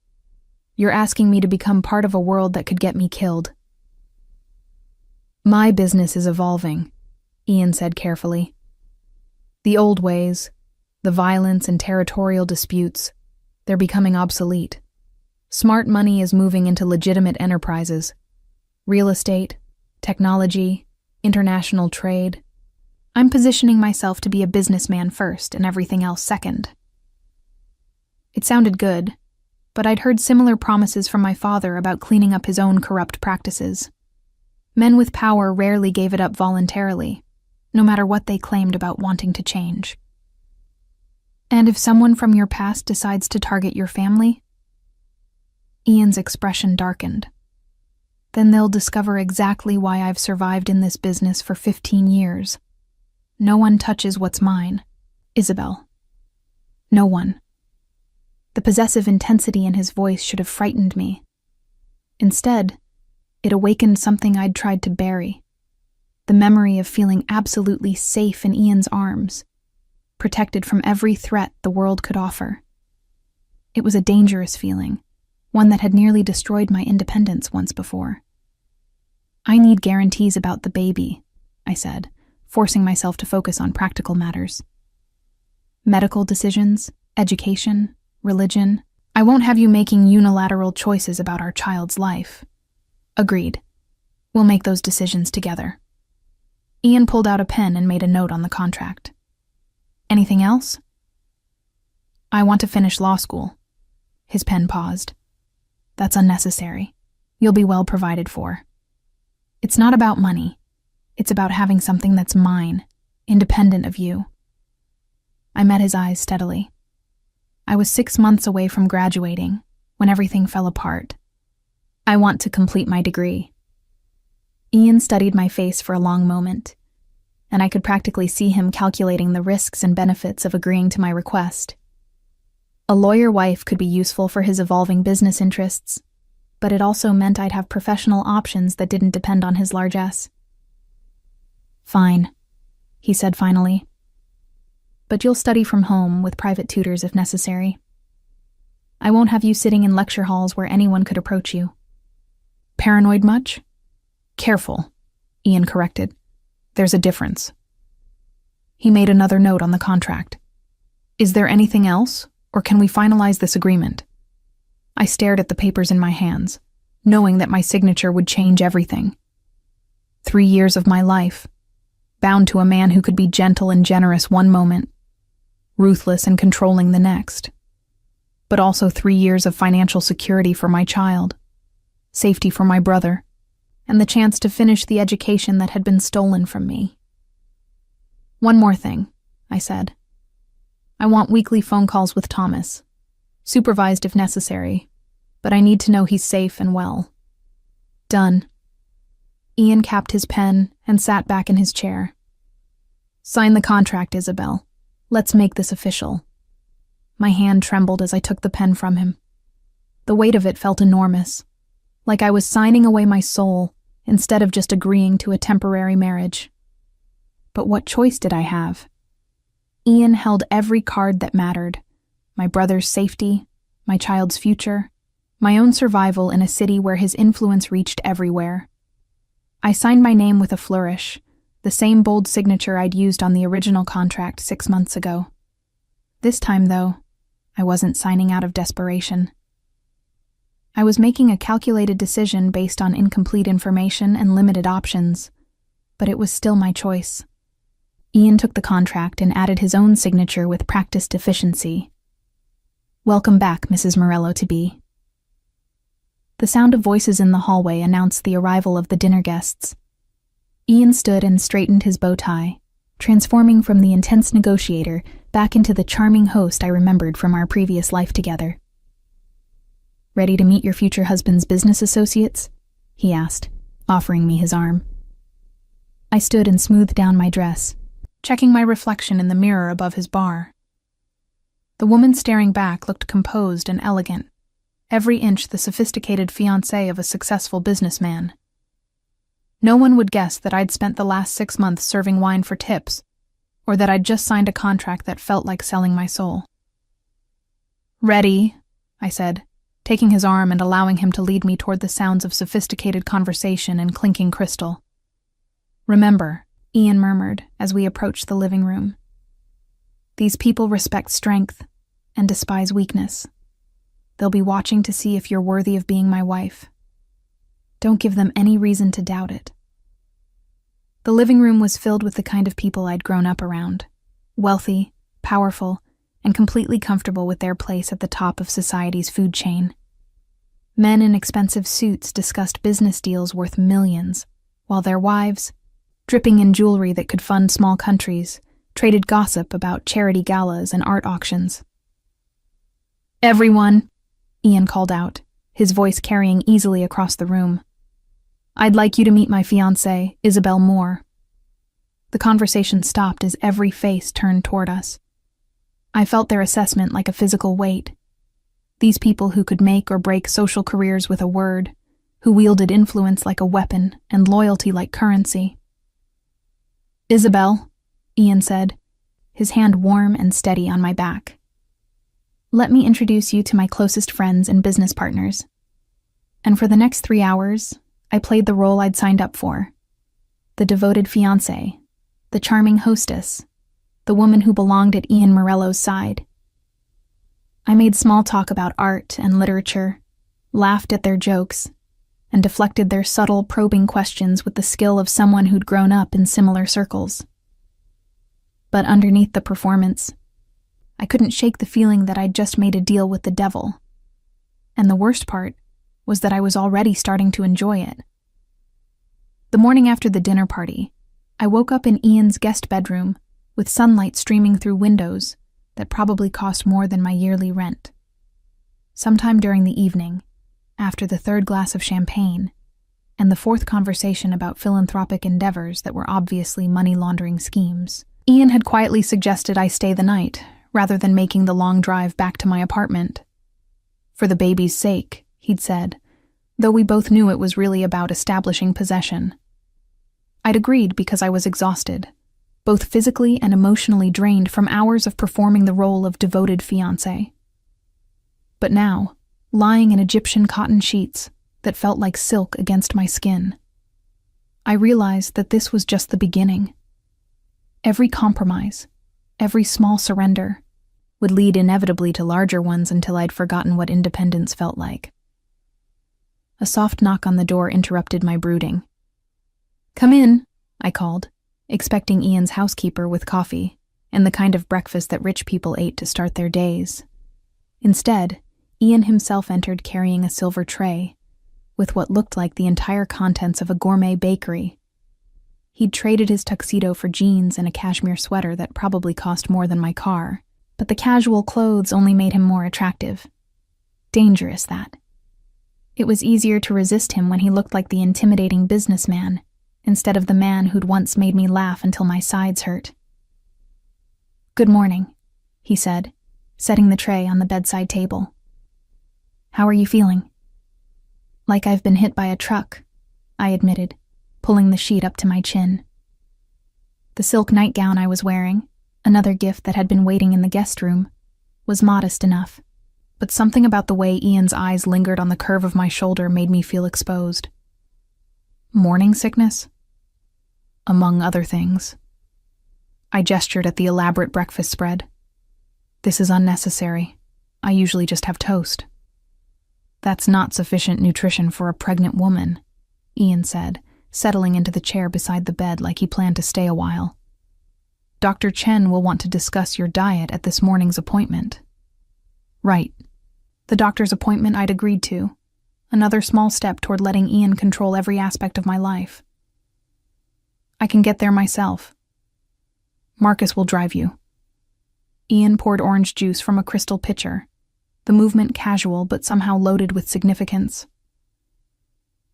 S1: You're asking me to become part of a world that could get me killed. My business is evolving, Ian said carefully. The old ways, the violence and territorial disputes, they're becoming obsolete. Smart money is moving into legitimate enterprises. Real estate, technology, international trade. I'm positioning myself to be a businessman first and everything else second. It sounded good, but I'd heard similar promises from my father about cleaning up his own corrupt practices. Men with power rarely gave it up voluntarily, no matter what they claimed about wanting to change. And if someone from your past decides to target your family? Ian's expression darkened. Then they'll discover exactly why I've survived in this business for 15 years. No one touches what's mine, Isabel. No one. The possessive intensity in his voice should have frightened me. Instead, it awakened something I'd tried to bury. The memory of feeling absolutely safe in Ian's arms, protected from every threat the world could offer. It was a dangerous feeling, one that had nearly destroyed my independence once before. I need guarantees about the baby, I said, forcing myself to focus on practical matters. Medical decisions, education, religion. I won't have you making unilateral choices about our child's life. Agreed. We'll make those decisions together. Ian pulled out a pen and made a note on the contract. Anything else? I want to finish law school. His pen paused. That's unnecessary. You'll be well provided for. It's not about money. It's about having something that's mine, independent of you. I met his eyes steadily. I was 6 months away from graduating when everything fell apart. I want to complete my degree. Ian studied my face for a long moment, and I could practically see him calculating the risks and benefits of agreeing to my request. A lawyer wife could be useful for his evolving business interests, but it also meant I'd have professional options that didn't depend on his largesse. Fine, he said finally. But you'll study from home with private tutors if necessary. I won't have you sitting in lecture halls where anyone could approach you. Paranoid much? Careful, Ian corrected. There's a difference. He made another note on the contract. Is there anything else, or can we finalize this agreement? I stared at the papers in my hands, knowing that my signature would change everything. 3 years of my life, bound to a man who could be gentle and generous one moment, ruthless and controlling the next. But also 3 years of financial security for my child, safety for my brother, and the chance to finish the education that had been stolen from me. One more thing, I said. I want weekly phone calls with Thomas, supervised if necessary, but I need to know he's safe and well. Done. Ian capped his pen and sat back in his chair. Sign the contract, Isabel. Let's make this official. My hand trembled as I took the pen from him. The weight of it felt enormous, like I was signing away my soul instead of just agreeing to a temporary marriage. But what choice did I have? Ian held every card that mattered: my brother's safety, my child's future, my own survival in a city where his influence reached everywhere. I signed my name with a flourish, the same bold signature I'd used on the original contract 6 months ago. This time, though, I wasn't signing out of desperation. I was making a calculated decision based on incomplete information and limited options, but it was still my choice. Ian took the contract and added his own signature with practiced efficiency. "Welcome back, Mrs. Morello-to-be." The sound of voices in the hallway announced the arrival of the dinner guests. Ian stood and straightened his bow tie, transforming from the intense negotiator back into the charming host I remembered from our previous life together. "Ready to meet your future husband's business associates?" he asked, offering me his arm. I stood and smoothed down my dress, checking my reflection in the mirror above his bar. The woman staring back looked composed and elegant, every inch the sophisticated fiancée of a successful businessman. No one would guess that I'd spent the last 6 months serving wine for tips, or that I'd just signed a contract that felt like selling my soul. "Ready," I said, taking his arm and allowing him to lead me toward the sounds of sophisticated conversation and clinking crystal. "Remember," Ian murmured as we approached the living room, "these people respect strength and despise weakness. They'll be watching to see if you're worthy of being my wife. Don't give them any reason to doubt it." The living room was filled with the kind of people I'd grown up around, wealthy, powerful, and completely comfortable with their place at the top of society's food chain. Men in expensive suits discussed business deals worth millions, while their wives, dripping in jewelry that could fund small countries, traded gossip about charity galas and art auctions. "Everyone," Ian called out, his voice carrying easily across the room, "I'd like you to meet my fiancée, Isabel Moore." The conversation stopped as every face turned toward us. I felt their assessment like a physical weight. These people who could make or break social careers with a word, who wielded influence like a weapon and loyalty like currency. "Isabel," Ian said, his hand warm and steady on my back. "Let me introduce you to my closest friends and business partners." And for the next 3 hours, I played the role I'd signed up for. The devoted fiancée, the charming hostess, the woman who belonged at Ian Morello's side. I made small talk about art and literature, laughed at their jokes, and deflected their subtle, probing questions with the skill of someone who'd grown up in similar circles. But underneath the performance, I couldn't shake the feeling that I'd just made a deal with the devil. And the worst part was that I was already starting to enjoy it. The morning after the dinner party, I woke up in Ian's guest bedroom with sunlight streaming through windows that probably cost more than my yearly rent. Sometime during the evening, after the 3rd glass of champagne, and the 4th conversation about philanthropic endeavors that were obviously money laundering schemes, Ian had quietly suggested I stay the night, rather than making the long drive back to my apartment. For the baby's sake, he'd said, though we both knew it was really about establishing possession. I'd agreed because I was exhausted, both physically and emotionally drained from hours of performing the role of devoted fiancé. But now, lying in Egyptian cotton sheets that felt like silk against my skin, I realized that this was just the beginning. Every compromise, every small surrender, would lead inevitably to larger ones until I'd forgotten what independence felt like. A soft knock on the door interrupted my brooding. "Come in," I called, expecting Ian's housekeeper with coffee and the kind of breakfast that rich people ate to start their days. Instead, Ian himself entered carrying a silver tray, with what looked like the entire contents of a gourmet bakery. He'd traded his tuxedo for jeans and a cashmere sweater that probably cost more than my car, but the casual clothes only made him more attractive. Dangerous, that. It was easier to resist him when he looked like the intimidating businessman, instead of the man who'd once made me laugh until my sides hurt. "Good morning," he said, setting the tray on the bedside table. "How are you feeling?" "Like I've been hit by a truck," I admitted, pulling the sheet up to my chin. The silk nightgown I was wearing, another gift that had been waiting in the guest room, was modest enough, but something about the way Ian's eyes lingered on the curve of my shoulder made me feel exposed. Morning sickness? among other things. I gestured at the elaborate breakfast spread. This is unnecessary. I usually just have toast. That's not sufficient nutrition for a pregnant woman, Ian said, settling into the chair beside the bed like he planned to stay a while. Dr. Chen will want to discuss your diet at this morning's appointment. Right. The doctor's appointment I'd agreed to. Another small step toward letting Ian control every aspect of my life. I can get there myself. Marcus will drive you. Ian poured orange juice from a crystal pitcher, the movement casual but somehow loaded with significance.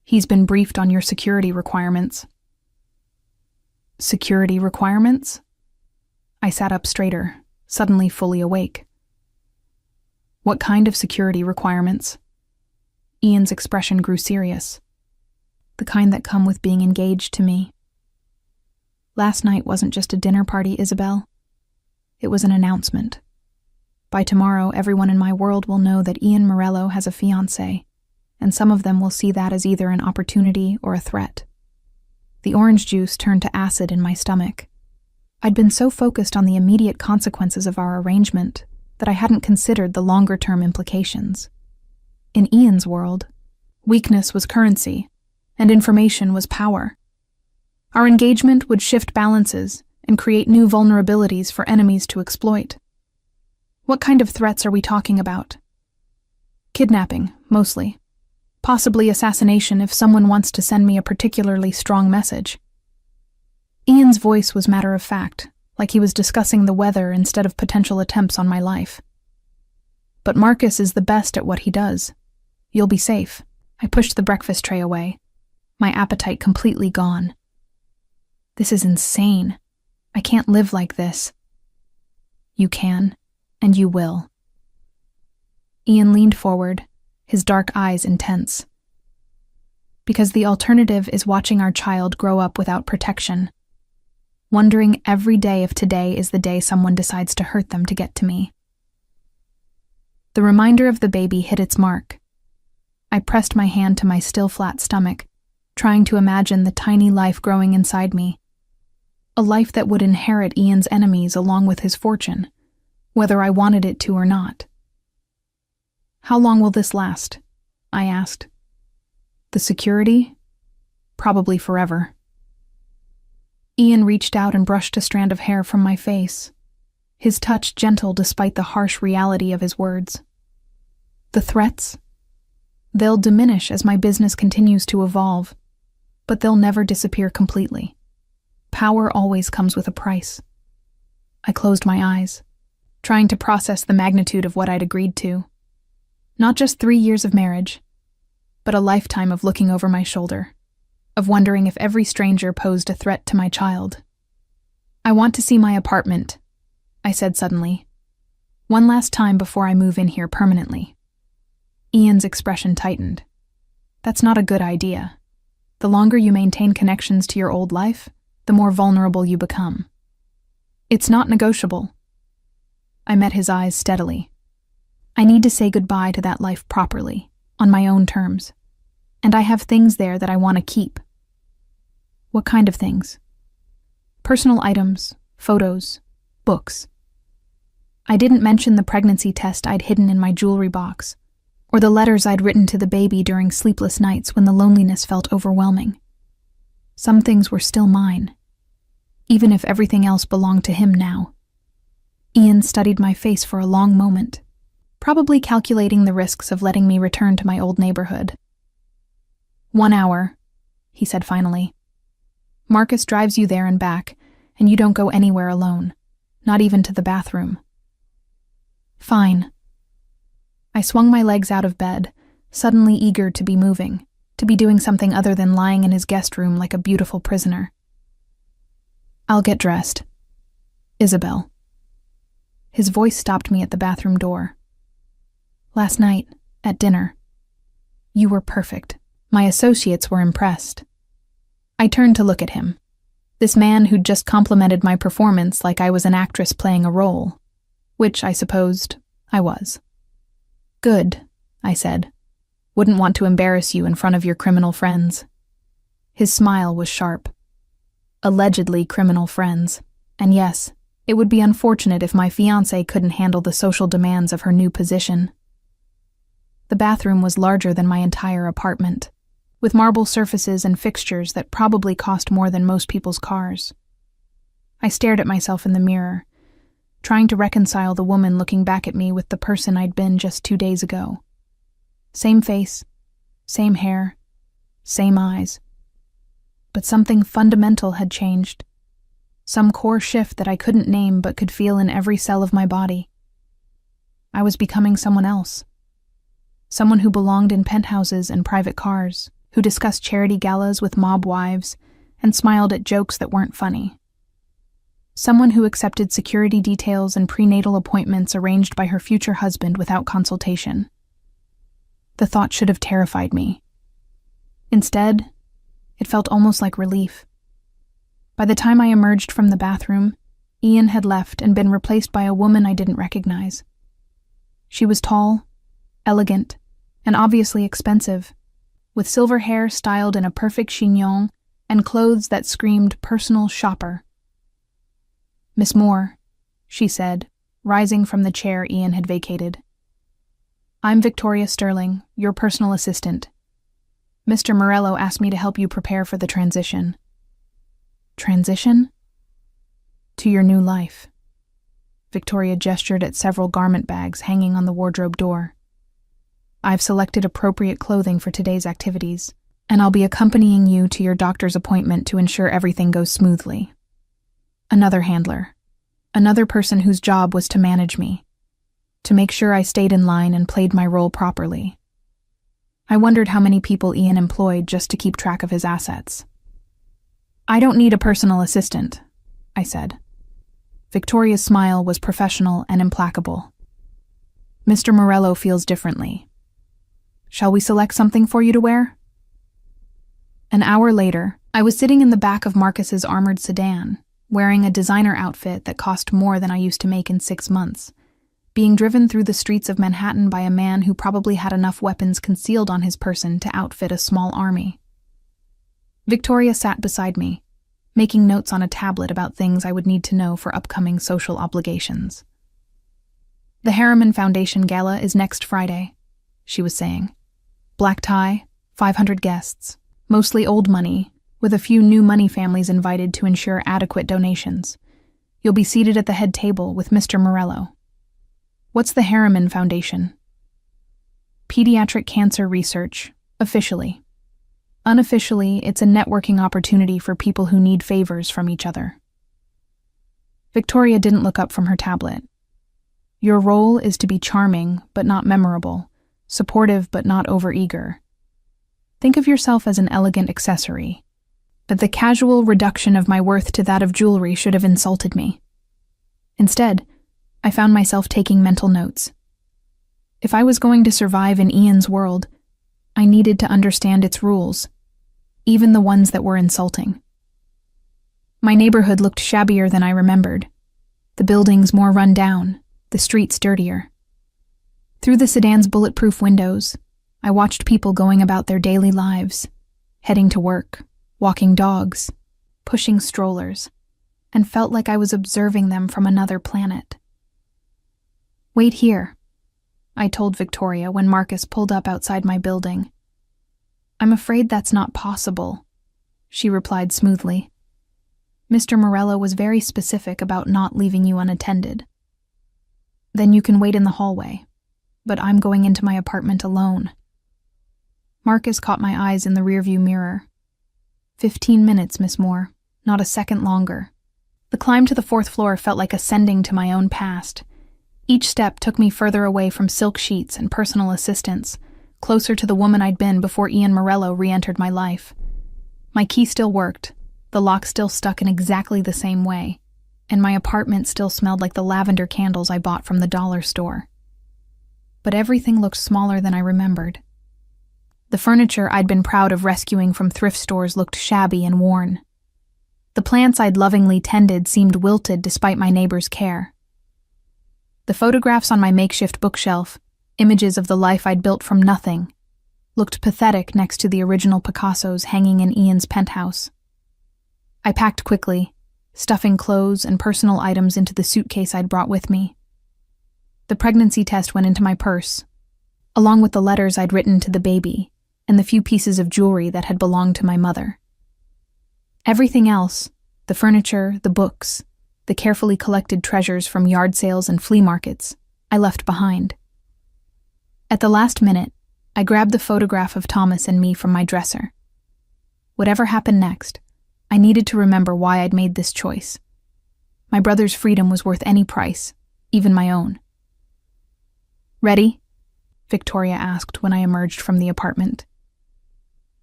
S1: He's been briefed on your security requirements. Security requirements? I sat up straighter, suddenly fully awake. What kind of security requirements? Ian's expression grew serious. The kind that come with being engaged to me. Last night wasn't just a dinner party, Isabel. It was an announcement. By tomorrow, everyone in my world will know that Ian Morello has a fiancé, and some of them will see that as either an opportunity or a threat. The orange juice turned to acid in my stomach. I'd been so focused on the immediate consequences of our arrangement that I hadn't considered the longer-term implications. In Ian's world, weakness was currency, and information was power. Our engagement would shift balances and create new vulnerabilities for enemies to exploit. What kind of threats are we talking about? Kidnapping, mostly. Possibly assassination if someone wants to send me a particularly strong message. Ian's voice was matter-of-fact, like he was discussing the weather instead of potential attempts on my life. But Marcus is the best at what he does. You'll be safe. I pushed the breakfast tray away, my appetite completely gone. This is insane. I can't live like this. You can, and you will. Ian leaned forward, his dark eyes intense. Because the alternative is watching our child grow up without protection, wondering every day if today is the day someone decides to hurt them to get to me. The reminder of the baby hit its mark. I pressed my hand to my still flat stomach, trying to imagine the tiny life growing inside me. A life that would inherit Ian's enemies along with his fortune, whether I wanted it to or not. How long will this last? I asked. The security? Probably forever. Ian reached out and brushed a strand of hair from my face, his touch gentle despite the harsh reality of his words. The threats? They'll diminish as my business continues to evolve, but they'll never disappear completely. Power always comes with a price. I closed my eyes, trying to process the magnitude of what I'd agreed to. Not just 3 years of marriage, but a lifetime of looking over my shoulder, of wondering if every stranger posed a threat to my child. I want to see my apartment, I said suddenly. One last time before I move in here permanently. Ian's expression tightened. That's not a good idea. The longer you maintain connections to your old life, the more vulnerable you become. It's not negotiable. I met his eyes steadily. I need to say goodbye to that life properly, on my own terms. And I have things there that I want to keep. What kind of things? Personal items, photos, books. I didn't mention the pregnancy test I'd hidden in my jewelry box, or the letters I'd written to the baby during sleepless nights when the loneliness felt overwhelming. Some things were still mine, even if everything else belonged to him now. Ian studied my face for a long moment, probably calculating the risks of letting me return to my old neighborhood. 1 hour, he said finally. Marcus drives you there and back, and you don't go anywhere alone, not even to the bathroom. Fine. I swung my legs out of bed, suddenly eager to be moving, to be doing something other than lying in his guest room like a beautiful prisoner. I'll get dressed. Isabel. His voice stopped me at the bathroom door. Last night, at dinner. You were perfect. My associates were impressed. I turned to look at him. This man who'd just complimented my performance like I was an actress playing a role, which I supposed I was. Good, I said. Wouldn't want to embarrass you in front of your criminal friends. His smile was sharp. allegedly criminal friends. And yes, it would be unfortunate if my fiancé couldn't handle the social demands of her new position. The bathroom was larger than my entire apartment, with marble surfaces and fixtures that probably cost more than most people's cars. I stared at myself in the mirror, trying to reconcile the woman looking back at me with the person I'd been just 2 days ago. Same face, same hair, same eyes. But something fundamental had changed. Some core shift that I couldn't name but could feel in every cell of my body. I was becoming someone else. Someone who belonged in penthouses and private cars, who discussed charity galas with mob wives and smiled at jokes that weren't funny. Someone who accepted security details and prenatal appointments arranged by her future husband without consultation. The thought should have terrified me. Instead, it felt almost like relief. By the time I emerged from the bathroom, Ian had left and been replaced by a woman I didn't recognize. She was tall, elegant, and obviously expensive, with silver hair styled in a perfect chignon and clothes that screamed personal shopper. "Miss Moore," she said, rising from the chair Ian had vacated. "I'm Victoria Sterling, your personal assistant. Mr. Morello asked me to help you prepare for the transition." "Transition?" "To your new life." Victoria gestured at several garment bags hanging on the wardrobe door. "I've selected appropriate clothing for today's activities, and I'll be accompanying you to your doctor's appointment to ensure everything goes smoothly." Another handler. Another person whose job was to manage me, to make sure I stayed in line and played my role properly. I wondered how many people Ian employed just to keep track of his assets. "I don't need a personal assistant," I said. Victoria's smile was professional and implacable. "Mr. Morello feels differently. Shall we select something for you to wear?" An hour later, I was sitting in the back of Marcus's armored sedan, wearing a designer outfit that cost more than I used to make in 6 months, being driven through the streets of Manhattan by a man who probably had enough weapons concealed on his person to outfit a small army. Victoria sat beside me, making notes on a tablet about things I would need to know for upcoming social obligations. "The Harriman Foundation Gala is next Friday," she was saying. "Black tie, 500 guests, mostly old money, with a few new money families invited to ensure adequate donations. You'll be seated at the head table with Mr. Morello." "What's the Harriman Foundation?" "Pediatric cancer research, officially. Unofficially, it's a networking opportunity for people who need favors from each other." Victoria didn't look up from her tablet. "Your role is to be charming but not memorable, supportive but not overeager. Think of yourself as an elegant accessory. But the casual reduction of my worth to that of jewelry should have insulted me. Instead, I found myself taking mental notes. If I was going to survive in Ian's world, I needed to understand its rules, even the ones that were insulting. My neighborhood looked shabbier than I remembered, the buildings more run down, the streets dirtier. Through the sedan's bulletproof windows, I watched people going about their daily lives, heading to work, walking dogs, pushing strollers, and felt like I was observing them from another planet. "Wait here," I told Victoria when Marcus pulled up outside my building. "I'm afraid that's not possible," she replied smoothly. "Mr. Morello was very specific about not leaving you unattended." "Then you can wait in the hallway, but I'm going into my apartment alone." Marcus caught my eyes in the rearview mirror. 15 minutes, Miss Moore, not a second longer. The climb to the 4th floor felt like ascending to my own past. Each step took me further away from silk sheets and personal assistants, closer to the woman I'd been before Ian Morello re-entered my life. My key still worked, the lock still stuck in exactly the same way, and my apartment still smelled like the lavender candles I bought from the dollar store. But everything looked smaller than I remembered. The furniture I'd been proud of rescuing from thrift stores looked shabby and worn. The plants I'd lovingly tended seemed wilted despite my neighbor's care. The photographs on my makeshift bookshelf, images of the life I'd built from nothing, looked pathetic next to the original Picassos hanging in Ian's penthouse. I packed quickly, stuffing clothes and personal items into the suitcase I'd brought with me. The pregnancy test went into my purse, along with the letters I'd written to the baby and the few pieces of jewelry that had belonged to my mother. Everything else, the furniture, the books, the carefully collected treasures from yard sales and flea markets, I left behind. At the last minute, I grabbed the photograph of Thomas and me from my dresser. Whatever happened next, I needed to remember why I'd made this choice. My brother's freedom was worth any price, even my own. "Ready?" Victoria asked when I emerged from the apartment.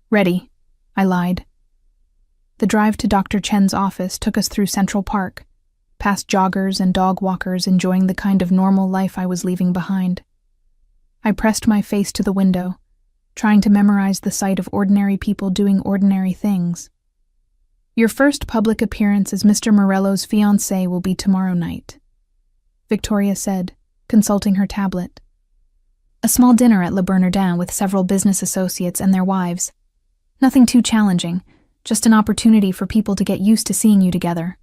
S1: "Ready," I lied. The drive to Dr. Chen's office took us through Central Park, past joggers and dog walkers enjoying the kind of normal life I was leaving behind. I pressed my face to the window, trying to memorize the sight of ordinary people doing ordinary things. "Your first public appearance as Mr. Morello's fiancé will be tomorrow night," Victoria said, consulting her tablet. "A small dinner at Le Bernardin with several business associates and their wives. Nothing too challenging, just an opportunity for people to get used to seeing you together."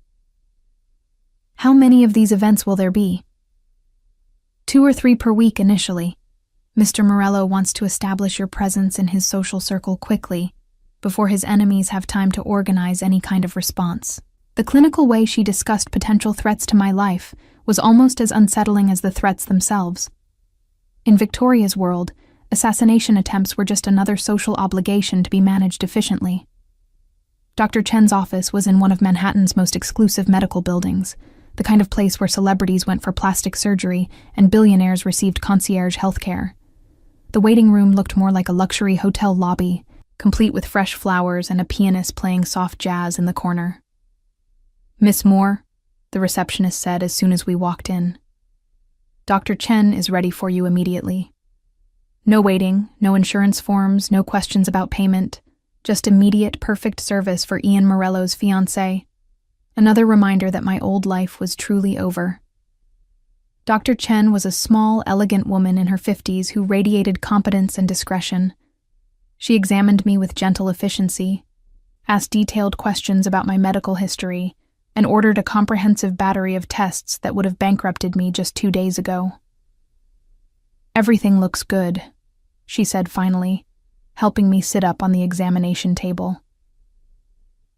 S1: "How many of these events will there be?" 2 or 3 per week initially. Mr. Morello wants to establish your presence in his social circle quickly, before his enemies have time to organize any kind of response. The clinical way she discussed potential threats to my life was almost as unsettling as the threats themselves. In Victoria's world, assassination attempts were just another social obligation to be managed efficiently. Dr. Chen's office was in one of Manhattan's most exclusive medical buildings, the kind of place where celebrities went for plastic surgery and billionaires received concierge healthcare. The waiting room looked more like a luxury hotel lobby, complete with fresh flowers and a pianist playing soft jazz in the corner. "Miss Moore," the receptionist said as soon as we walked in. "Dr. Chen is ready for you immediately. No waiting, no insurance forms, no questions about payment, just immediate, perfect service for Ian Morello's fiancé. Another reminder that my old life was truly over." Dr. Chen was a small, elegant woman in her 50s who radiated competence and discretion. She examined me with gentle efficiency, asked detailed questions about my medical history, and ordered a comprehensive battery of tests that would have bankrupted me just 2 days ago. "Everything looks good," she said finally, helping me sit up on the examination table.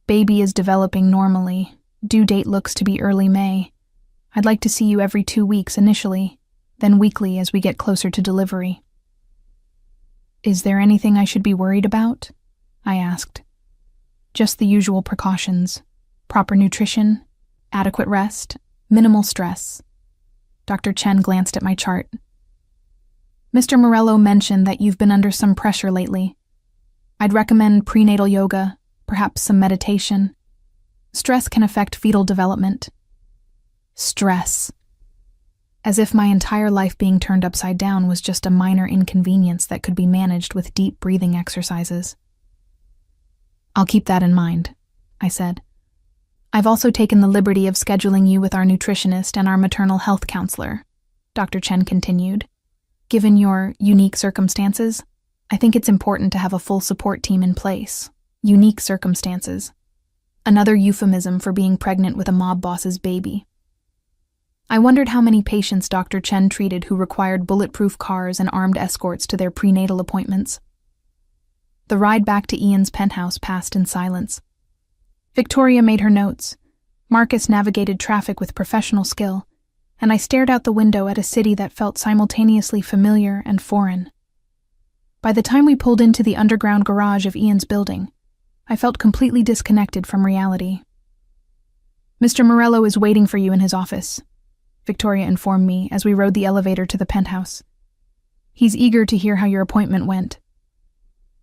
S1: "Baby is developing normally. Due date looks to be early May. I'd like to see you every 2 weeks initially, then weekly as we get closer to delivery." "Is there anything I should be worried about?" I asked. "Just the usual precautions. Proper nutrition, adequate rest, minimal stress." Dr. Chen glanced at my chart. "Mr. Morello mentioned that you've been under some pressure lately. I'd recommend prenatal yoga, perhaps some meditation. Stress can affect fetal development." Stress. As if my entire life being turned upside down was just a minor inconvenience that could be managed with deep breathing exercises. "I'll keep that in mind," I said. "I've also taken the liberty of scheduling you with our nutritionist and our maternal health counselor," Dr. Chen continued. "Given your unique circumstances, I think it's important to have a full support team in place. Unique circumstances. Another euphemism for being pregnant with a mob boss's baby." I wondered how many patients Dr. Chen treated who required bulletproof cars and armed escorts to their prenatal appointments. The ride back to Ian's penthouse passed in silence. Victoria made her notes. Marcus navigated traffic with professional skill, and I stared out the window at a city that felt simultaneously familiar and foreign. By the time we pulled into the underground garage of Ian's building, I felt completely disconnected from reality. "Mr. Morello is waiting for you in his office," Victoria informed me as we rode the elevator to the penthouse. "He's eager to hear how your appointment went."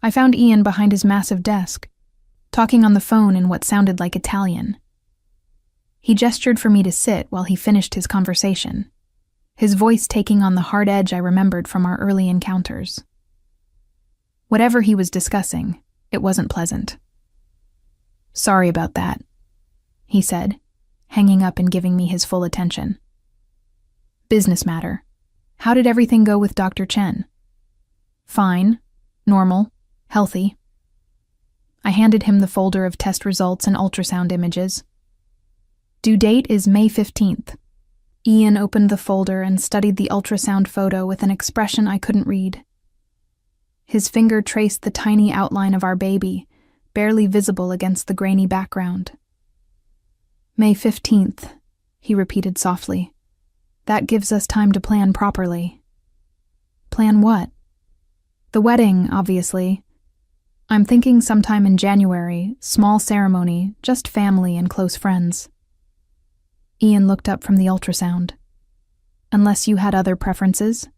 S1: I found Ian behind his massive desk, talking on the phone in what sounded like Italian. He gestured for me to sit while he finished his conversation, his voice taking on the hard edge I remembered from our early encounters. Whatever he was discussing, it wasn't pleasant. "Sorry about that," he said, hanging up and giving me his full attention. "Business matter. How did everything go with Dr. Chen?" "Fine. Normal. Healthy." I handed him the folder of test results and ultrasound images. Due date is May 15th. Ian opened the folder and studied the ultrasound photo with an expression I couldn't read. His finger traced the tiny outline of our baby, barely visible against the grainy background. May 15th, he repeated softly. That gives us time to plan properly. Plan what? The wedding, obviously. I'm thinking sometime in January, small ceremony, just family and close friends. Ian looked up from the ultrasound. Unless you had other preferences?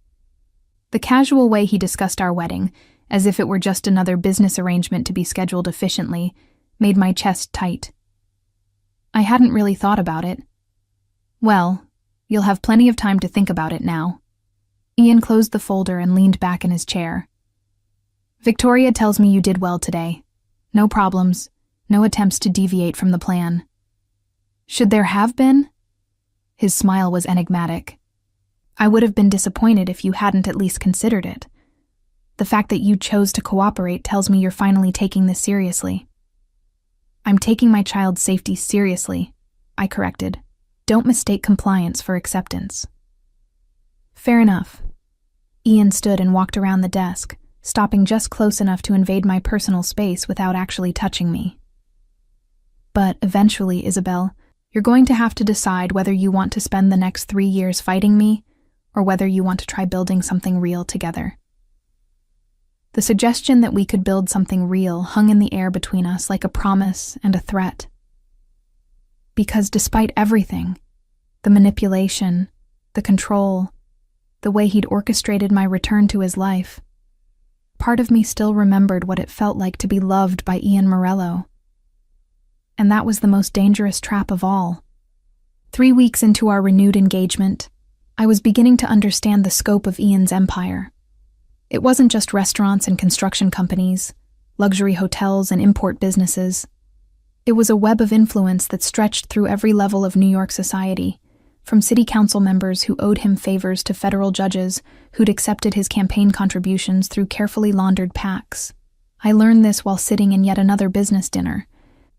S1: The casual way he discussed our wedding, as if it were just another business arrangement to be scheduled efficiently, made my chest tight. I hadn't really thought about it. Well, you'll have plenty of time to think about it now. Ian closed the folder and leaned back in his chair. Victoria tells me you did well today. No problems, no attempts to deviate from the plan. Should there have been? His smile was enigmatic. I would have been disappointed if you hadn't at least considered it. The fact that you chose to cooperate tells me you're finally taking this seriously. I'm taking my child's safety seriously, I corrected. Don't mistake compliance for acceptance. Fair enough. Ian stood and walked around the desk, stopping just close enough to invade my personal space without actually touching me. But eventually, Isabel, you're going to have to decide whether you want to spend the next 3 years fighting me, or whether you want to try building something real together. The suggestion that we could build something real hung in the air between us like a promise and a threat. Because despite everything, the manipulation, the control, the way he'd orchestrated my return to his life, part of me still remembered what it felt like to be loved by Ian Morello. And that was the most dangerous trap of all. 3 weeks into our renewed engagement, I was beginning to understand the scope of Ian's empire. It wasn't just restaurants and construction companies, luxury hotels and import businesses. It was a web of influence that stretched through every level of New York society, from city council members who owed him favors to federal judges who'd accepted his campaign contributions through carefully laundered PACs. I learned this while sitting in yet another business dinner,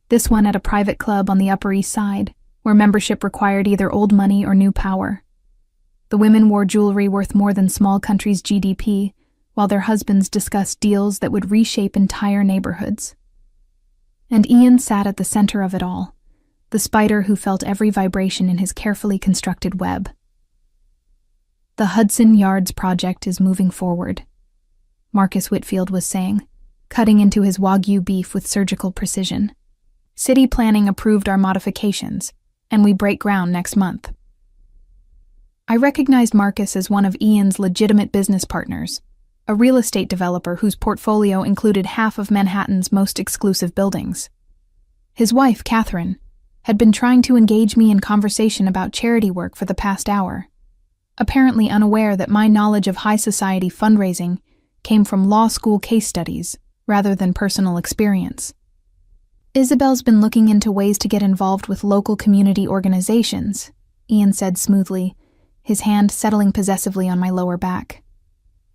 S1: this one at a private club on the Upper East Side, where membership required either old money or new power. The women wore jewelry worth more than small countries' GDP, while their husbands discussed deals that would reshape entire neighborhoods. And Ian sat at the center of it all, the spider who felt every vibration in his carefully constructed web. The Hudson Yards project is moving forward, Marcus Whitfield was saying, cutting into his Wagyu beef with surgical precision. City planning approved our modifications, and we break ground next month. I recognized Marcus as one of Ian's legitimate business partners, a real estate developer whose portfolio included half of Manhattan's most exclusive buildings. His wife, Catherine, had been trying to engage me in conversation about charity work for the past hour, apparently unaware that my knowledge of high society fundraising came from law school case studies rather than personal experience. Isabel's been looking into ways to get involved with local community organizations, Ian said smoothly, his hand settling possessively on my lower back.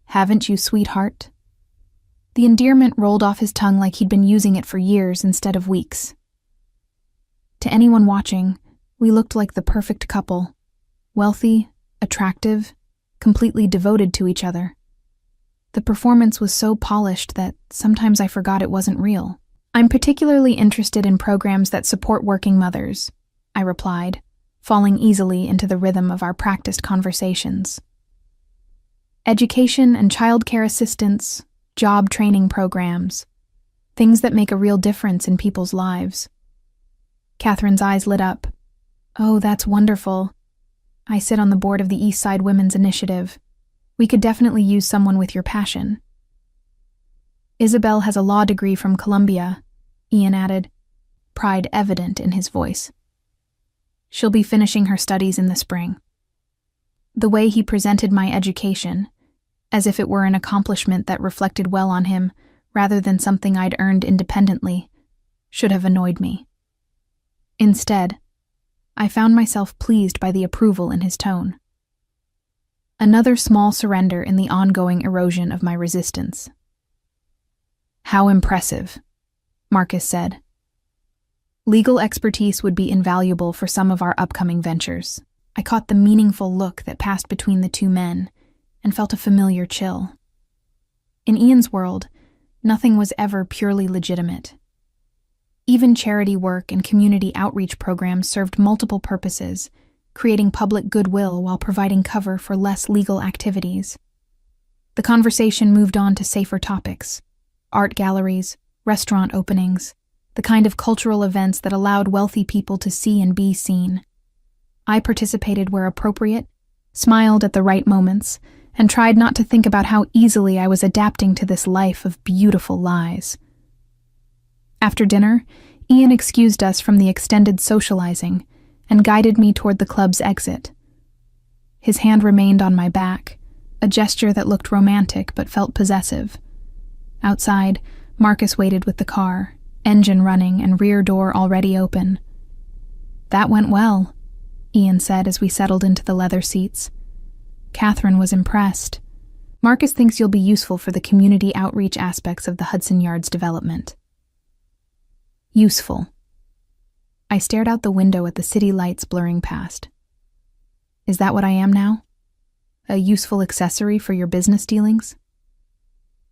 S1: Haven't you, sweetheart? The endearment rolled off his tongue like he'd been using it for years instead of weeks. To anyone watching, we looked like the perfect couple, wealthy, attractive, completely devoted to each other. The performance was so polished that sometimes I forgot it wasn't real. I'm particularly interested in programs that support working mothers, I replied, falling easily into the rhythm of our practiced conversations. Education and childcare assistance, job training programs, things that make a real difference in people's lives. Catherine's eyes lit up. Oh, that's wonderful. I sit on the board of the East Side Women's Initiative. We could definitely use someone with your passion. Isabel has a law degree from Columbia, Ian added, pride evident in his voice. She'll be finishing her studies in the spring. The way he presented my education, as if it were an accomplishment that reflected well on him rather than something I'd earned independently, should have annoyed me. Instead, I found myself pleased by the approval in his tone. Another small surrender in the ongoing erosion of my resistance. How impressive, Marcus said. Legal expertise would be invaluable for some of our upcoming ventures. I caught the meaningful look that passed between the two men and felt a familiar chill. In Ian's world, nothing was ever purely legitimate. Even charity work and community outreach programs served multiple purposes, creating public goodwill while providing cover for less legal activities. The conversation moved on to safer topics: art galleries, restaurant openings, the kind of cultural events that allowed wealthy people to see and be seen. I participated where appropriate, smiled at the right moments, and tried not to think about how easily I was adapting to this life of beautiful lies. After dinner, Ian excused us from the extended socializing and guided me toward the club's exit. His hand remained on my back, a gesture that looked romantic but felt possessive. Outside, Marcus waited with the car, engine running and rear door already open. "That went well," Ian said as we settled into the leather seats. Catherine was impressed. "Marcus thinks you'll be useful for the community outreach aspects of the Hudson Yards development." Useful. I stared out the window at the city lights blurring past. "Is that what I am now? A useful accessory for your business dealings?"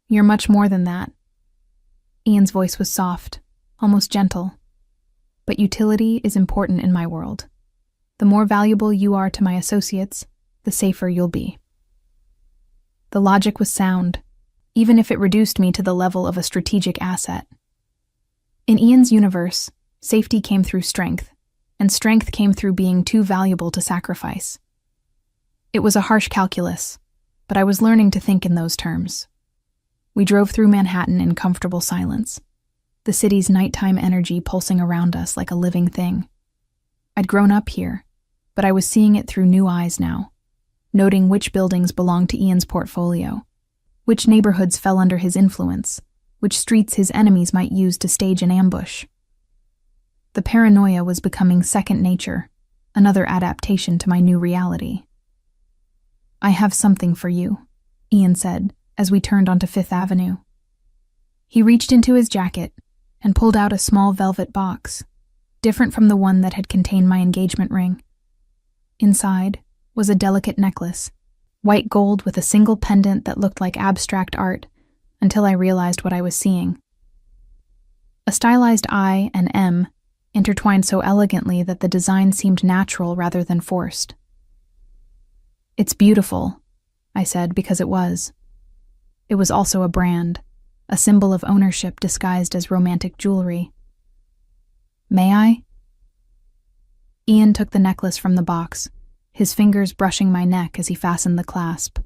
S1: "You're much more than that." Ian's voice was soft, almost gentle. "But utility is important in my world. The more valuable you are to my associates, the safer you'll be." The logic was sound, even if it reduced me to the level of a strategic asset. In Ian's universe, safety came through strength, and strength came through being too valuable to sacrifice. It was a harsh calculus, but I was learning to think in those terms. We drove through Manhattan in comfortable silence, the city's nighttime energy pulsing around us like a living thing. I'd grown up here, but I was seeing it through new eyes now, noting which buildings belonged to Ian's portfolio, which neighborhoods fell under his influence, which streets his enemies might use to stage an ambush. The paranoia was becoming second nature, another adaptation to my new reality. "I have something for you," Ian said as we turned onto Fifth Avenue. He reached into his jacket and pulled out a small velvet box, different from the one that had contained my engagement ring. Inside was a delicate necklace, white gold with a single pendant that looked like abstract art, until I realized what I was seeing. A stylized I and M intertwined so elegantly that the design seemed natural rather than forced. "It's beautiful," I said, because it was. It was also a brand, a symbol of ownership disguised as romantic jewelry. "May I?" Ian took the necklace from the box, his fingers brushing my neck as he fastened the clasp.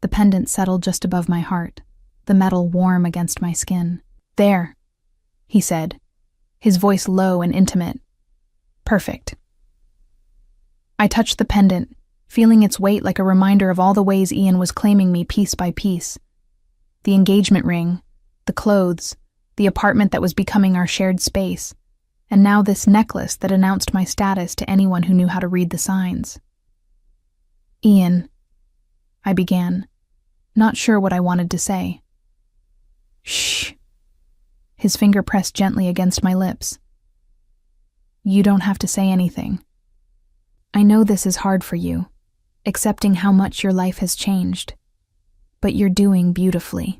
S1: The pendant settled just above my heart, the metal warm against my skin. "There," he said, his voice low and intimate. "Perfect." I touched the pendant, feeling its weight like a reminder of all the ways Ian was claiming me piece by piece. The engagement ring, the clothes, the apartment that was becoming our shared space, and now this necklace that announced my status to anyone who knew how to read the signs. "Ian," I began, not sure what I wanted to say. "Shh." His finger pressed gently against my lips. "You don't have to say anything. I know this is hard for you, accepting how much your life has changed, but you're doing beautifully."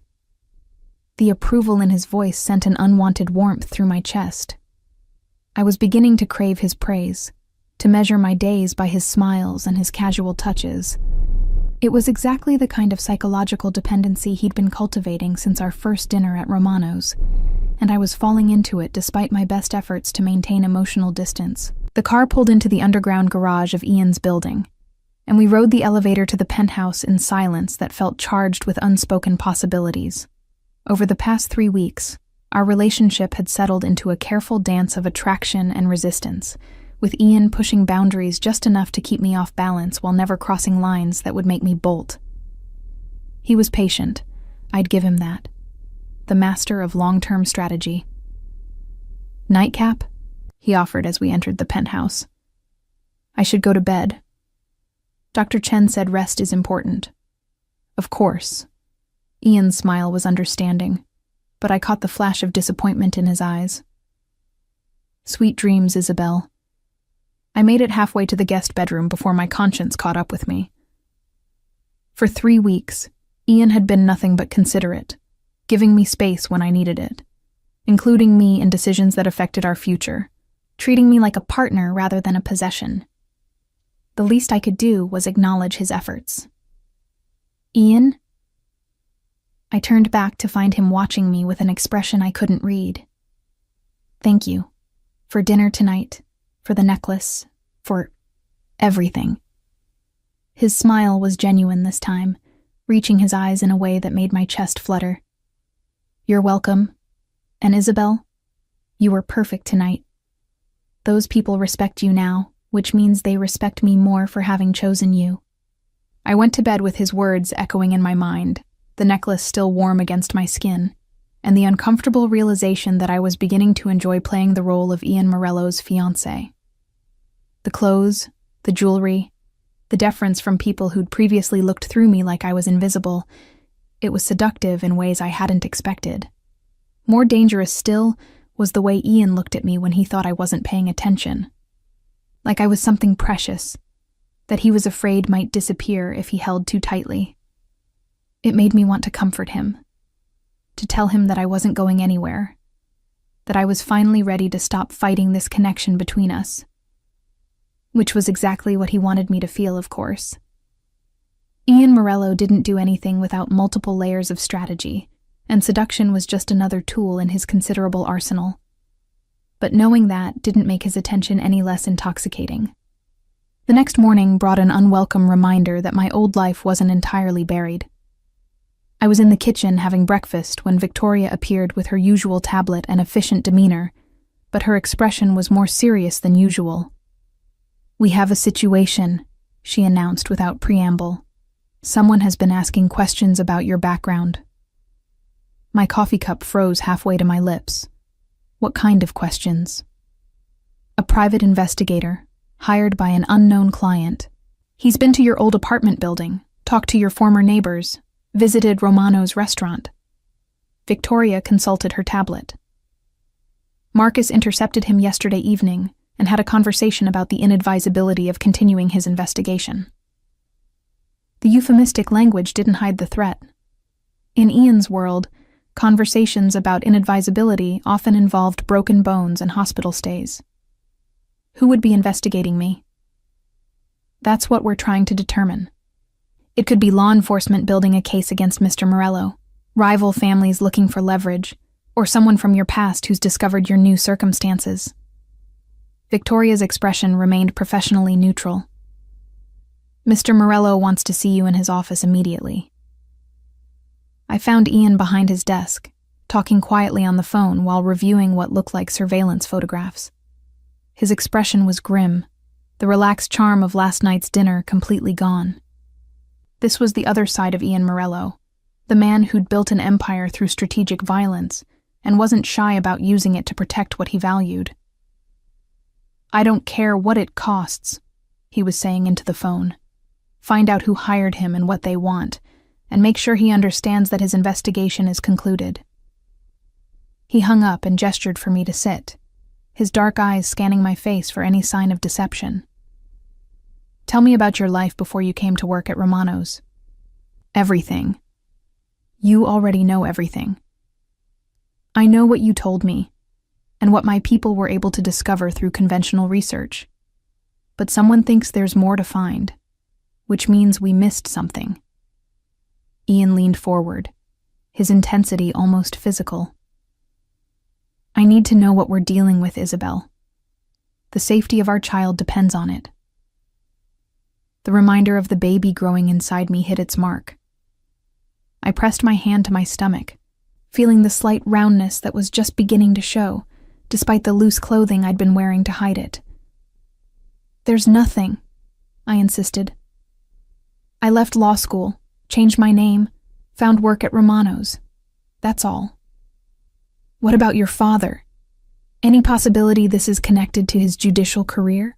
S1: The approval in his voice sent an unwanted warmth through my chest. I was beginning to crave his praise, to measure my days by his smiles and his casual touches. It was exactly the kind of psychological dependency he'd been cultivating since our first dinner at Romano's, and I was falling into it despite my best efforts to maintain emotional distance. The car pulled into the underground garage of Ian's building, and we rode the elevator to the penthouse in silence that felt charged with unspoken possibilities. Over the past 3 weeks, our relationship had settled into a careful dance of attraction and resistance, with Ian pushing boundaries just enough to keep me off balance while never crossing lines that would make me bolt. He was patient, I'd give him that. The master of long-term strategy. "Nightcap?" he offered as we entered the penthouse. "I should go to bed." Dr. Chen said rest is important. "Of course." Ian's smile was understanding. but I caught the flash of disappointment in his eyes. Sweet dreams, Isabel. I made it halfway to the guest bedroom before my conscience caught up with me. For 3 weeks, Ian had been nothing but considerate, giving me space when I needed it, including me in decisions that affected our future, treating me like a partner rather than a possession. The least I could do was acknowledge his efforts. Ian? I turned back to find him watching me with an expression I couldn't read. Thank you. For dinner tonight, for the necklace, for everything. His smile was genuine this time, reaching his eyes in a way that made my chest flutter. You're welcome. And Isabel, you were perfect tonight. Those people respect you now, which means they respect me more for having chosen you. I went to bed with his words echoing in my mind, the necklace still warm against my skin, and the uncomfortable realization that I was beginning to enjoy playing the role of Ian Morello's fiancé. The clothes, the jewelry, the deference from people who'd previously looked through me like I was invisible, it was seductive in ways I hadn't expected. More dangerous still was the way Ian looked at me when he thought I wasn't paying attention. Like I was something precious, that he was afraid might disappear if he held too tightly. It made me want to comfort him, to tell him that I wasn't going anywhere, that I was finally ready to stop fighting this connection between us. Which was exactly what he wanted me to feel, of course. Ian Morello didn't do anything without multiple layers of strategy, and seduction was just another tool in his considerable arsenal. But knowing that didn't make his attention any less intoxicating. The next morning brought an unwelcome reminder that my old life wasn't entirely buried. I was in the kitchen having breakfast when Victoria appeared with her usual tablet and efficient demeanor, but her expression was more serious than usual. We have a situation, she announced without preamble. Someone has been asking questions about your background. My coffee cup froze halfway to my lips. What kind of questions? A private investigator, hired by an unknown client. He's been to your old apartment building, talked to your former neighbors, visited Romano's restaurant. Victoria consulted her tablet. Marcus intercepted him yesterday evening and had a conversation about the inadvisability of continuing his investigation. The euphemistic language didn't hide the threat. In Ian's world, conversations about inadvisability often involved broken bones and hospital stays. Who would be investigating me? That's what we're trying to determine. It could be law enforcement building a case against Mr. Morello, rival families looking for leverage, or someone from your past who's discovered your new circumstances. Victoria's expression remained professionally neutral. Mr. Morello wants to see you in his office immediately. I found Ian behind his desk, talking quietly on the phone while reviewing what looked like surveillance photographs. His expression was grim, the relaxed charm of last night's dinner completely gone. This was the other side of Ian Morello, the man who'd built an empire through strategic violence and wasn't shy about using it to protect what he valued. I don't care what it costs, he was saying into the phone. Find out who hired him and what they want, and make sure he understands that his investigation is concluded. He hung up and gestured for me to sit, his dark eyes scanning my face for any sign of deception. Tell me about your life before you came to work at Romano's. Everything. You already know everything. I know what you told me, and what my people were able to discover through conventional research. But someone thinks there's more to find, which means we missed something. Ian leaned forward, his intensity almost physical. I need to know what we're dealing with, Isabel. The safety of our child depends on it. The reminder of the baby growing inside me hit its mark. I pressed my hand to my stomach, feeling the slight roundness that was just beginning to show, despite the loose clothing I'd been wearing to hide it. There's nothing, I insisted. I left law school, changed my name, found work at Romano's. That's all. What about your father? Any possibility this is connected to his judicial career?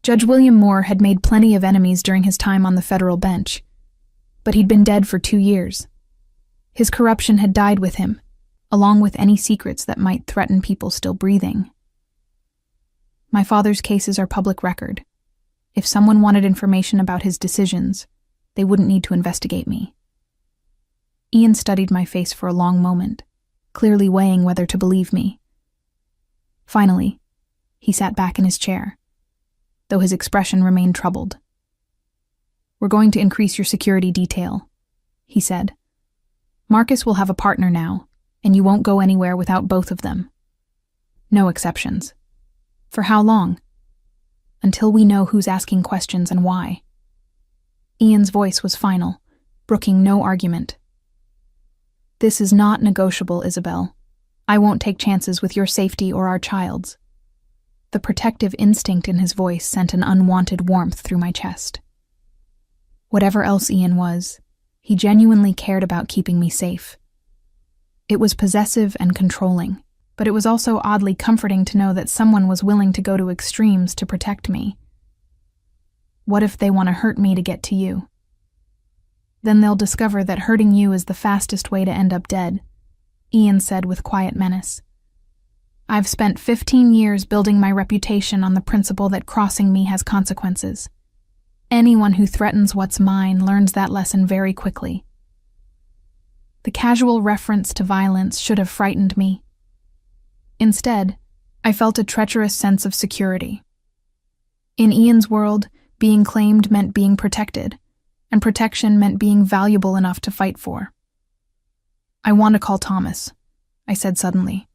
S1: Judge William Moore had made plenty of enemies during his time on the federal bench, but he'd been dead for 2 years. His corruption had died with him, along with any secrets that might threaten people still breathing. My father's cases are public record. If someone wanted information about his decisions, they wouldn't need to investigate me. Ian studied my face for a long moment, clearly weighing whether to believe me. Finally, he sat back in his chair, though his expression remained troubled. "We're going to increase your security detail," he said. "Marcus will have a partner now, and you won't go anywhere without both of them. No exceptions. For how long? Until we know who's asking questions and why." Ian's voice was final, brooking no argument. "This is not negotiable, Isabel. I won't take chances with your safety or our child's." The protective instinct in his voice sent an unwanted warmth through my chest. Whatever else Ian was, he genuinely cared about keeping me safe. It was possessive and controlling, but it was also oddly comforting to know that someone was willing to go to extremes to protect me. What if they want to hurt me to get to you? Then they'll discover that hurting you is the fastest way to end up dead, Ian said with quiet menace. "I've spent 15 years building my reputation on the principle that crossing me has consequences. Anyone who threatens what's mine learns that lesson very quickly." The casual reference to violence should have frightened me. Instead, I felt a treacherous sense of security. In Ian's world, being claimed meant being protected, and protection meant being valuable enough to fight for. "I want to call Thomas," I said suddenly.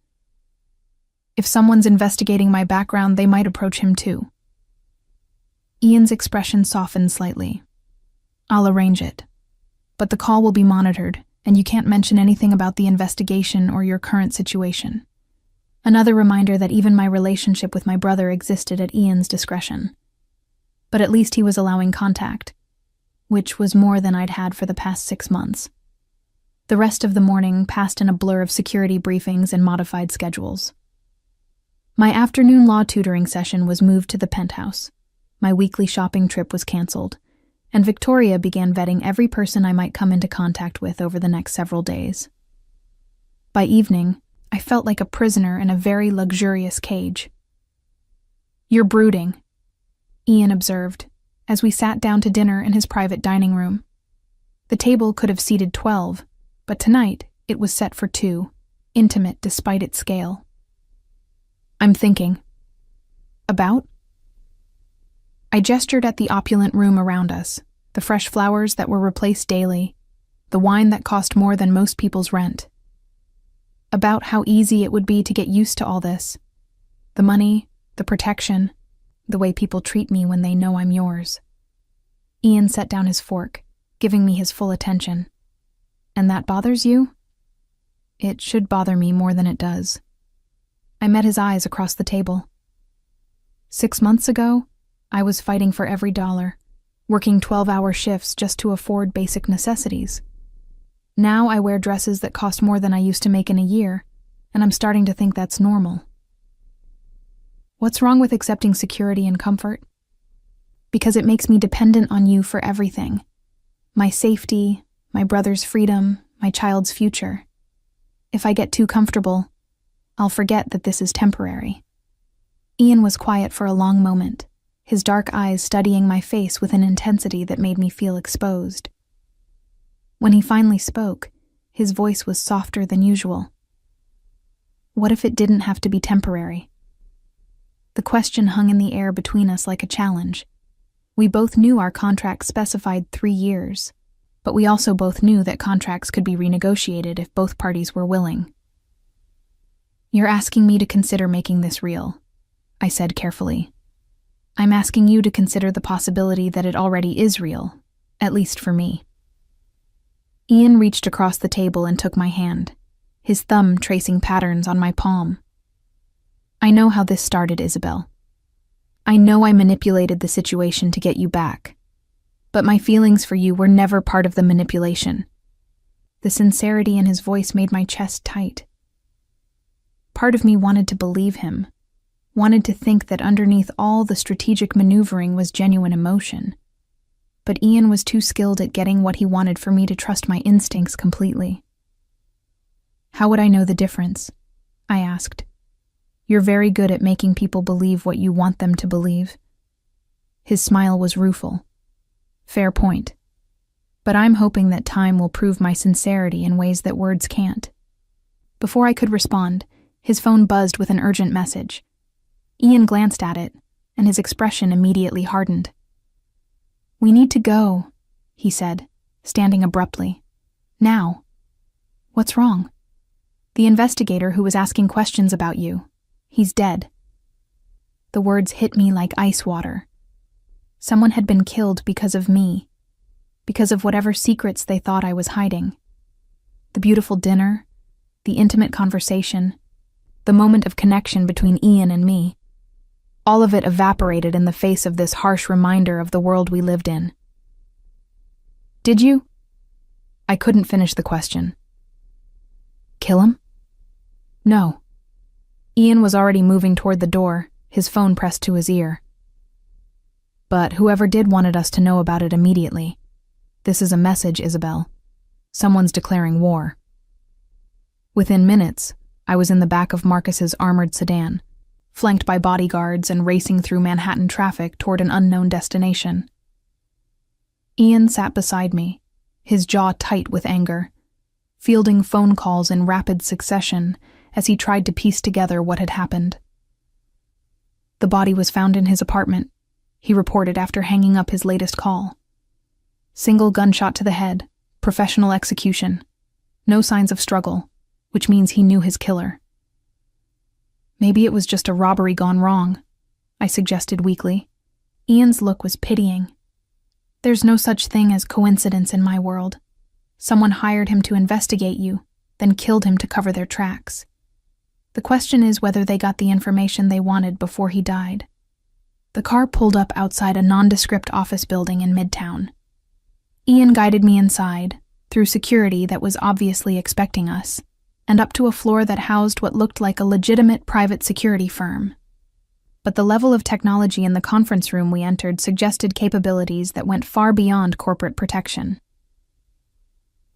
S1: "If someone's investigating my background, they might approach him too." Ian's expression softened slightly. "I'll arrange it. But the call will be monitored, and you can't mention anything about the investigation or your current situation." Another reminder that even my relationship with my brother existed at Ian's discretion. But at least he was allowing contact, which was more than I'd had for the past 6 months. The rest of the morning passed in a blur of security briefings and modified schedules. My afternoon law tutoring session was moved to the penthouse. My weekly shopping trip was canceled, and Victoria began vetting every person I might come into contact with over the next several days. By evening, I felt like a prisoner in a very luxurious cage. "You're brooding," Ian observed, as we sat down to dinner in his private dining room. The table could have seated 12, but tonight it was set for 2, intimate despite its scale. "I'm thinking." "About?" I gestured at the opulent room around us, the fresh flowers that were replaced daily, the wine that cost more than most people's rent. About how easy it would be to get used to all this. The money, the protection, the way people treat me when they know I'm yours. Ian set down his fork, giving me his full attention. "And that bothers you?" "It should bother me more than it does." I met his eyes across the table. 6 months ago, I was fighting for every dollar, working 12-hour shifts just to afford basic necessities. Now I wear dresses that cost more than I used to make in a year, and I'm starting to think that's normal. What's wrong with accepting security and comfort? Because it makes me dependent on you for everything. My safety, my brother's freedom, my child's future. If I get too comfortable, I'll forget that this is temporary. Ian was quiet for a long moment, his dark eyes studying my face with an intensity that made me feel exposed. When he finally spoke, his voice was softer than usual. What if it didn't have to be temporary? The question hung in the air between us like a challenge. We both knew our contract specified 3 years, but we also both knew that contracts could be renegotiated if both parties were willing. "You're asking me to consider making this real," I said carefully. "I'm asking you to consider the possibility that it already is real, at least for me." Ian reached across the table and took my hand, his thumb tracing patterns on my palm. "I know how this started, Isabel. I know I manipulated the situation to get you back, but my feelings for you were never part of the manipulation." The sincerity in his voice made my chest tight. Part of me wanted to believe him, wanted to think that underneath all the strategic maneuvering was genuine emotion. But Ian was too skilled at getting what he wanted for me to trust my instincts completely. How would I know the difference? I asked. You're very good at making people believe what you want them to believe. His smile was rueful. Fair point. But I'm hoping that time will prove my sincerity in ways that words can't. Before I could respond, his phone buzzed with an urgent message. Ian glanced at it, and his expression immediately hardened. We need to go, he said, standing abruptly. Now. What's wrong? The investigator who was asking questions about you. He's dead. The words hit me like ice water. Someone had been killed because of me, because of whatever secrets they thought I was hiding. The beautiful dinner, the intimate conversation, the moment of connection between Ian and me. All of it evaporated in the face of this harsh reminder of the world we lived in. Did you? I couldn't finish the question. Kill him? No. Ian was already moving toward the door, his phone pressed to his ear. But whoever did wanted us to know about it immediately. This is a message, Isabel. Someone's declaring war. Within minutes, I was in the back of Marcus's armored sedan, flanked by bodyguards and racing through Manhattan traffic toward an unknown destination. Ian sat beside me, his jaw tight with anger, fielding phone calls in rapid succession as he tried to piece together what had happened. The body was found in his apartment, he reported after hanging up his latest call. Single gunshot to the head, professional execution. No signs of struggle, which means he knew his killer. Maybe it was just a robbery gone wrong, I suggested weakly. Ian's look was pitying. There's no such thing as coincidence in my world. Someone hired him to investigate you, then killed him to cover their tracks. The question is whether they got the information they wanted before he died. The car pulled up outside a nondescript office building in Midtown. Ian guided me inside, through security that was obviously expecting us, and up to a floor that housed what looked like a legitimate private security firm. But the level of technology in the conference room we entered suggested capabilities that went far beyond corporate protection.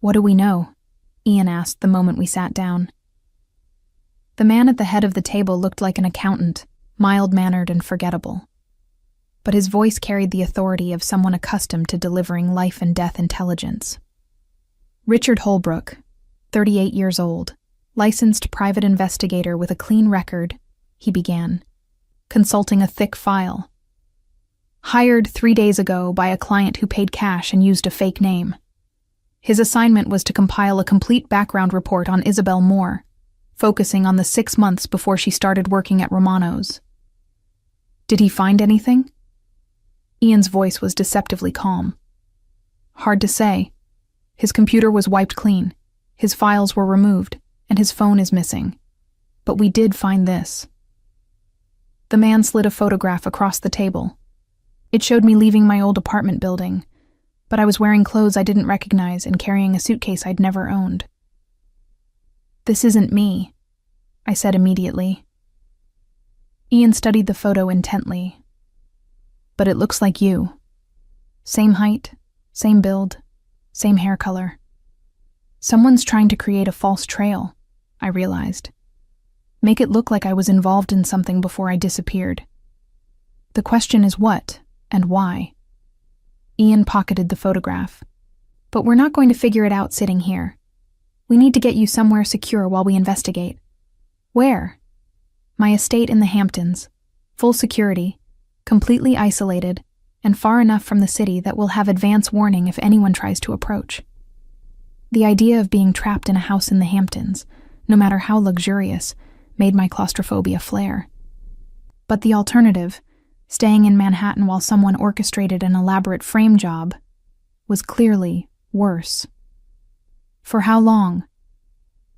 S1: What do we know? Ian asked the moment we sat down. The man at the head of the table looked like an accountant, mild-mannered and forgettable. But his voice carried the authority of someone accustomed to delivering life-and-death intelligence. Richard Holbrook, 38 years old, licensed private investigator with a clean record, he began, consulting a thick file. Hired 3 days ago by a client who paid cash and used a fake name. His assignment was to compile a complete background report on Isabel Moore, focusing on the 6 months before she started working at Romano's. Did he find anything? Ian's voice was deceptively calm. Hard to say. His computer was wiped clean, his files were removed, and his phone is missing. But we did find this. The man slid a photograph across the table. It showed me leaving my old apartment building, but I was wearing clothes I didn't recognize and carrying a suitcase I'd never owned. This isn't me, I said immediately. Ian studied the photo intently. But it looks like you. Same height, same build, same hair color. Someone's trying to create a false trail, I realized. Make it look like I was involved in something before I disappeared. The question is what and why. Ian pocketed the photograph. But we're not going to figure it out sitting here. We need to get you somewhere secure while we investigate. Where? My estate in the Hamptons. Full security. Completely isolated, and far enough from the city that we'll have advance warning if anyone tries to approach. The idea of being trapped in a house in the Hamptons, no matter how luxurious, made my claustrophobia flare. But the alternative, staying in Manhattan while someone orchestrated an elaborate frame job, was clearly worse. For how long?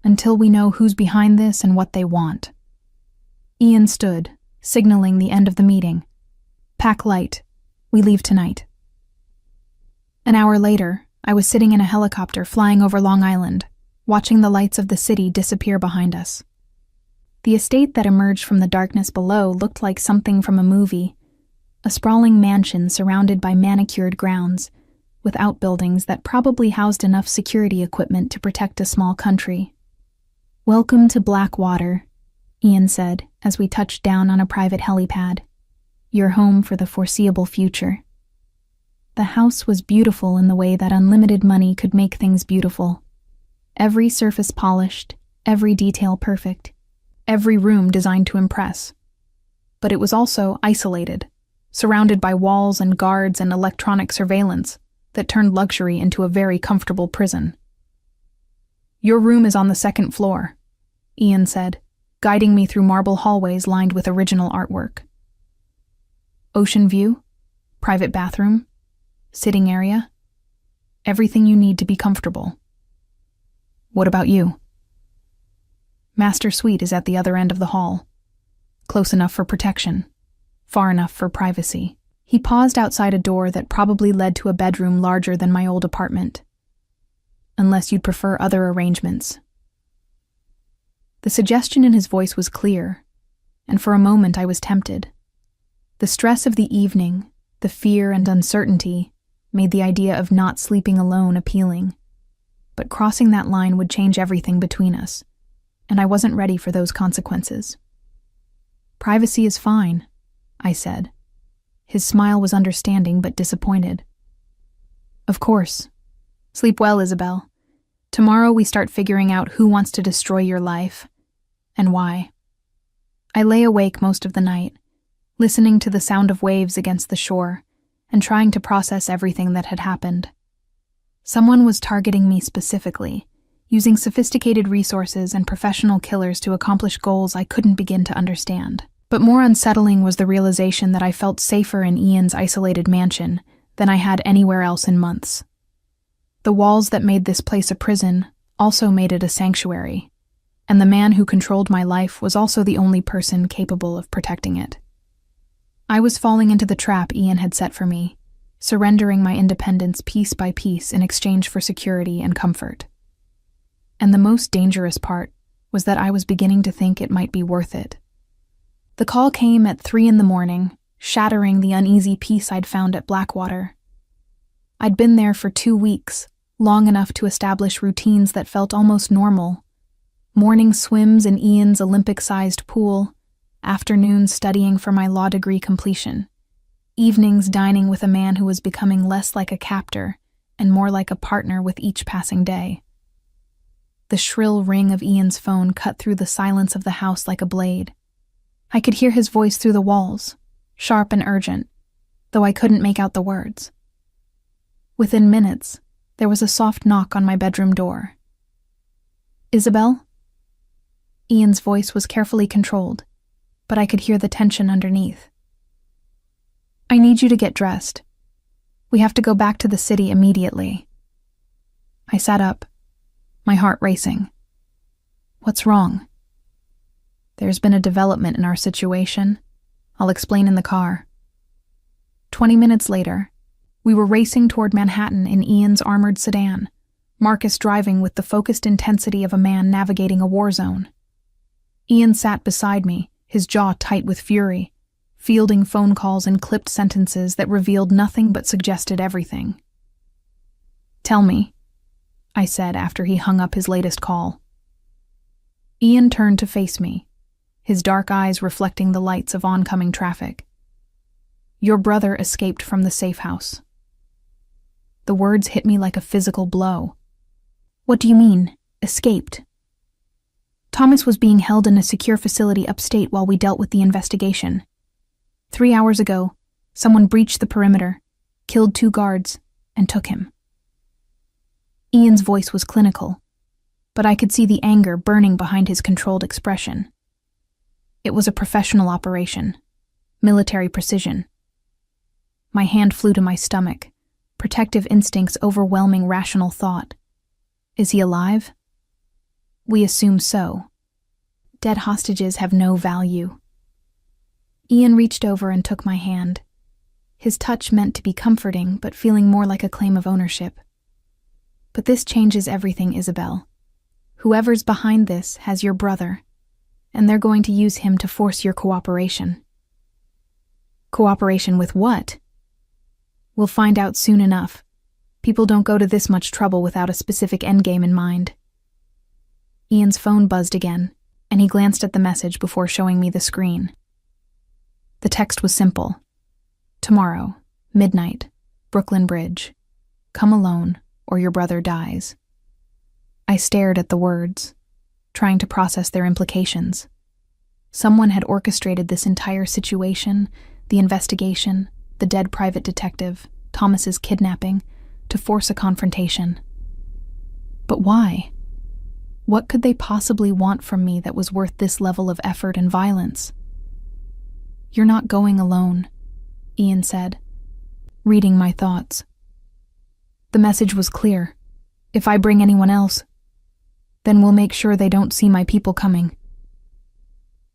S1: Until we know who's behind this and what they want. Ian stood, signaling the end of the meeting. Pack light. We leave tonight. An hour later, I was sitting in a helicopter flying over Long Island, watching the lights of the city disappear behind us. The estate that emerged from the darkness below looked like something from a movie, a sprawling mansion surrounded by manicured grounds, with outbuildings that probably housed enough security equipment to protect a small country. "Welcome to Blackwater," Ian said as we touched down on a private helipad. "Your home for the foreseeable future." The house was beautiful in the way that unlimited money could make things beautiful. Every surface polished, every detail perfect, every room designed to impress. But it was also isolated, surrounded by walls and guards and electronic surveillance that turned luxury into a very comfortable prison. "Your room is on the second floor," Ian said, guiding me through marble hallways lined with original artwork. "Ocean view, private bathroom, sitting area, everything you need to be comfortable." "What about you?" "Master suite is at the other end of the hall. Close enough for protection, far enough for privacy." He paused outside a door that probably led to a bedroom larger than my old apartment. "Unless you'd prefer other arrangements." The suggestion in his voice was clear, and for a moment I was tempted. The stress of the evening, the fear and uncertainty, made the idea of not sleeping alone appealing. But crossing that line would change everything between us, and I wasn't ready for those consequences. "Privacy is fine," I said. His smile was understanding but disappointed. "Of course. Sleep well, Isabel. Tomorrow we start figuring out who wants to destroy your life, and why." I lay awake most of the night, listening to the sound of waves against the shore, and trying to process everything that had happened. Someone was targeting me specifically, using sophisticated resources and professional killers to accomplish goals I couldn't begin to understand. But more unsettling was the realization that I felt safer in Ian's isolated mansion than I had anywhere else in months. The walls that made this place a prison also made it a sanctuary, and the man who controlled my life was also the only person capable of protecting it. I was falling into the trap Ian had set for me, surrendering my independence piece by piece in exchange for security and comfort. And the most dangerous part was that I was beginning to think it might be worth it. The call came at 3 a.m, shattering the uneasy peace I'd found at Blackwater. I'd been there for 2 weeks, long enough to establish routines that felt almost normal. Morning swims in Ian's Olympic-sized pool, afternoons studying for my law degree completion, evenings dining with a man who was becoming less like a captor and more like a partner with each passing day. The shrill ring of Ian's phone cut through the silence of the house like a blade. I could hear his voice through the walls, sharp and urgent, though I couldn't make out the words. Within minutes, there was a soft knock on my bedroom door. "Isabel?" Ian's voice was carefully controlled, but I could hear the tension underneath. "I need you to get dressed. We have to go back to the city immediately." I sat up, my heart racing. "What's wrong?" "There's been a development in our situation. I'll explain in the car." 20 minutes later, we were racing toward Manhattan in Ian's armored sedan, Marcus driving with the focused intensity of a man navigating a war zone. Ian sat beside me, his jaw tight with fury, fielding phone calls and clipped sentences that revealed nothing but suggested everything. "Tell me," I said after he hung up his latest call. Ian turned to face me, his dark eyes reflecting the lights of oncoming traffic. "Your brother escaped from the safe house." The words hit me like a physical blow. "What do you mean, escaped?" "Thomas was being held in a secure facility upstate while we dealt with the investigation. 3 hours ago, someone breached the perimeter, killed 2 guards, and took him." Ian's voice was clinical, but I could see the anger burning behind his controlled expression. It was a professional operation, military precision. My hand flew to my stomach, protective instincts overwhelming rational thought. Is he alive? We assume so. Dead hostages have no value. Ian reached over and took my hand. His touch meant to be comforting, but feeling more like a claim of ownership. "But this changes everything, Isabel. Whoever's behind this has your brother, and they're going to use him to force your cooperation." "Cooperation with what?" "We'll find out soon enough. People don't go to this much trouble without a specific endgame in mind." Ian's phone buzzed again, and he glanced at the message before showing me the screen. The text was simple. Tomorrow, midnight, Brooklyn Bridge. Come alone, or your brother dies. I stared at the words, trying to process their implications. Someone had orchestrated this entire situation, the investigation, the dead private detective, Thomas's kidnapping, to force a confrontation. But why? What could they possibly want from me that was worth this level of effort and violence? You're not going alone, Ian said, reading my thoughts. The message was clear. If I bring anyone else, then we'll make sure they don't see my people coming.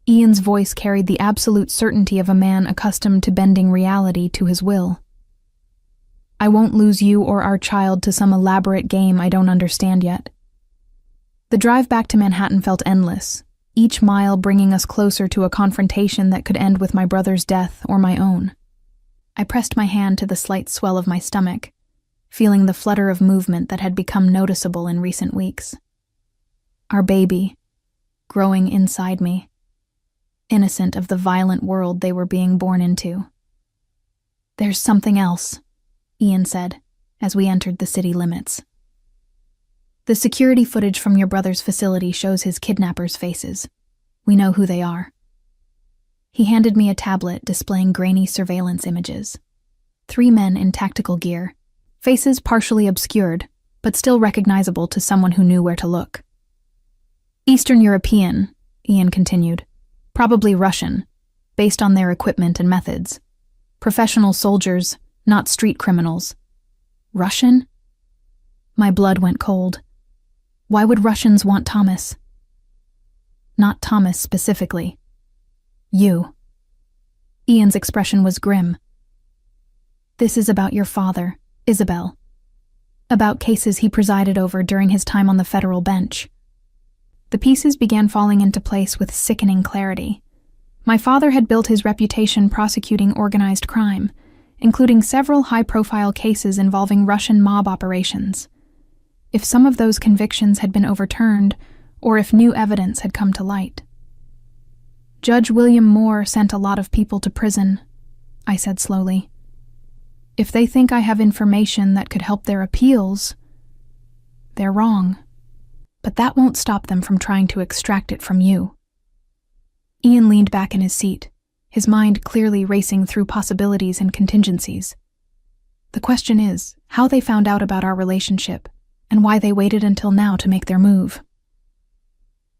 S1: Ian's voice carried the absolute certainty of a man accustomed to bending reality to his will. I won't lose you or our child to some elaborate game I don't understand yet. The drive back to Manhattan felt endless, each mile bringing us closer to a confrontation that could end with my brother's death or my own. I pressed my hand to the slight swell of my stomach, feeling the flutter of movement that had become noticeable in recent weeks. Our baby, growing inside me, innocent of the violent world they were being born into. There's something else, Ian said, as we entered the city limits. The security footage from your brother's facility shows his kidnappers' faces. We know who they are. He handed me a tablet displaying grainy surveillance images. 3 men in tactical gear, faces partially obscured, but still recognizable to someone who knew where to look. Eastern European, Ian continued, probably Russian, based on their equipment and methods. Professional soldiers, not street criminals. Russian? My blood went cold. Why would Russians want Thomas? Not Thomas specifically. You. Ian's expression was grim. This is about your father, Isabel. About cases he presided over during his time on the federal bench. The pieces began falling into place with sickening clarity. My father had built his reputation prosecuting organized crime, including several high-profile cases involving Russian mob operations. If some of those convictions had been overturned, or if new evidence had come to light. Judge William Moore sent a lot of people to prison, I said slowly. If they think I have information that could help their appeals, they're wrong. But that won't stop them from trying to extract it from you. Ian leaned back in his seat, his mind clearly racing through possibilities and contingencies. The question is, how they found out about our relationship, and why they waited until now to make their move.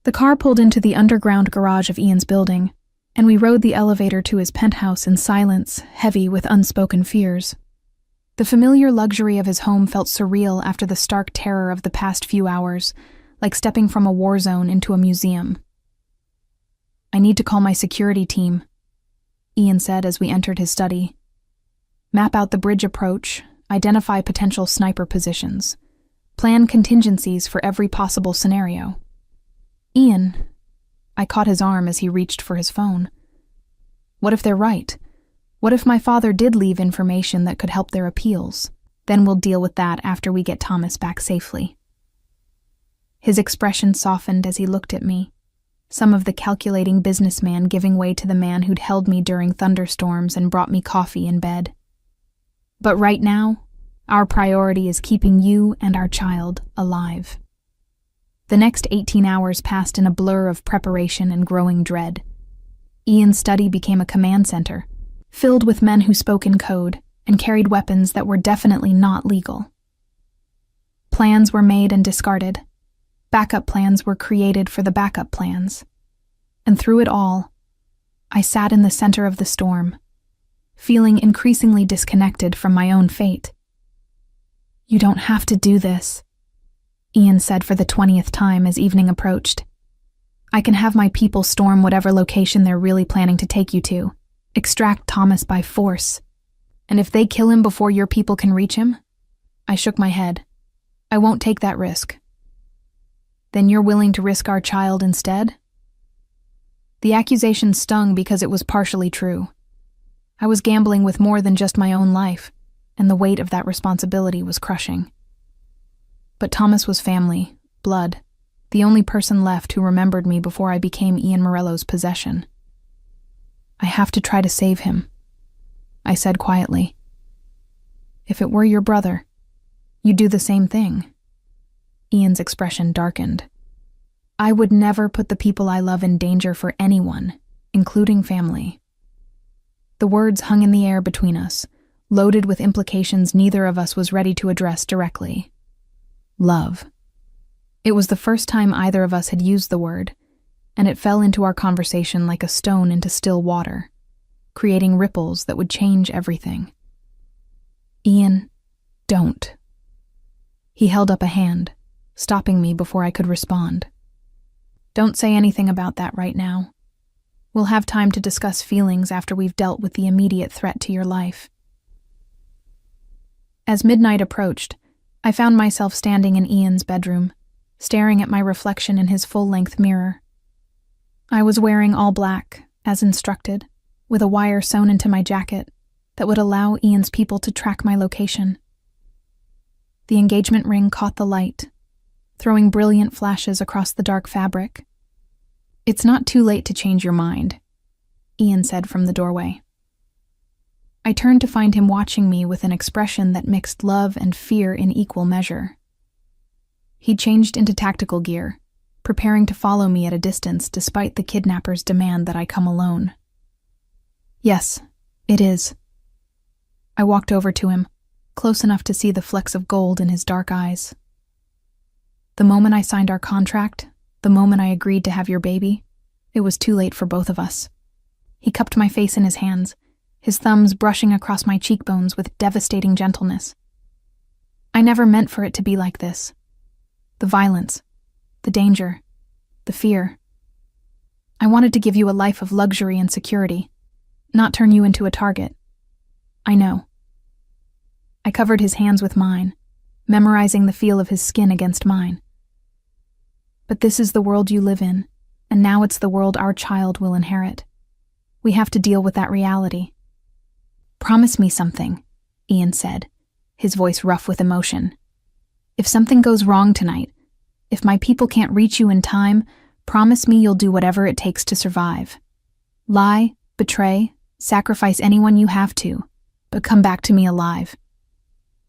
S1: The car pulled into the underground garage of Ian's building, and we rode the elevator to his penthouse in silence, heavy with unspoken fears. The familiar luxury of his home felt surreal after the stark terror of the past few hours, like stepping from a war zone into a museum. I need to call my security team, Ian said as we entered his study. Map out the bridge approach, identify potential sniper positions. Plan contingencies for every possible scenario. Ian, I caught his arm as he reached for his phone. What if they're right? What if my father did leave information that could help their appeals? Then we'll deal with that after we get Thomas back safely. His expression softened as he looked at me, some of the calculating businessman giving way to the man who'd held me during thunderstorms and brought me coffee in bed. But right now, our priority is keeping you and our child alive. The next 18 hours passed in a blur of preparation and growing dread. Ian's study became a command center, filled with men who spoke in code and carried weapons that were definitely not legal. Plans were made and discarded. Backup plans were created for the backup plans. And through it all, I sat in the center of the storm, feeling increasingly disconnected from my own fate. You don't have to do this, Ian said for the 20th time as evening approached. I can have my people storm whatever location they're really planning to take you to, extract Thomas by force. And if they kill him before your people can reach him? I shook my head. I won't take that risk. Then you're willing to risk our child instead? The accusation stung because it was partially true. I was gambling with more than just my own life, and the weight of that responsibility was crushing. But Thomas was family, blood, the only person left who remembered me before I became Ian Morello's possession. "I have to try to save him," I said quietly. "If it were your brother, you'd do the same thing." Ian's expression darkened. "I would never put the people I love in danger for anyone, including family." The words hung in the air between us, loaded with implications neither of us was ready to address directly. Love. It was the first time either of us had used the word, and it fell into our conversation like a stone into still water, creating ripples that would change everything. "Ian, don't." He held up a hand, stopping me before I could respond. "Don't say anything about that right now. We'll have time to discuss feelings after we've dealt with the immediate threat to your life." As midnight approached, I found myself standing in Ian's bedroom, staring at my reflection in his full-length mirror. I was wearing all black, as instructed, with a wire sewn into my jacket that would allow Ian's people to track my location. The engagement ring caught the light, throwing brilliant flashes across the dark fabric. "It's not too late to change your mind," Ian said from the doorway. I turned to find him watching me with an expression that mixed love and fear in equal measure. He changed into tactical gear, preparing to follow me at a distance despite the kidnapper's demand that I come alone. "Yes, it is." I walked over to him, close enough to see the flecks of gold in his dark eyes. "The moment I signed our contract, the moment I agreed to have your baby, it was too late for both of us." He cupped my face in his hands, his thumbs brushing across my cheekbones with devastating gentleness. "I never meant for it to be like this. The violence, the danger, the fear. I wanted to give you a life of luxury and security, not turn you into a target. I know." I covered his hands with mine, memorizing the feel of his skin against mine. "But this is the world you live in, and now it's the world our child will inherit. We have to deal with that reality." "Promise me something," Ian said, his voice rough with emotion. "If something goes wrong tonight, if my people can't reach you in time, promise me you'll do whatever it takes to survive. Lie, betray, sacrifice anyone you have to, but come back to me alive."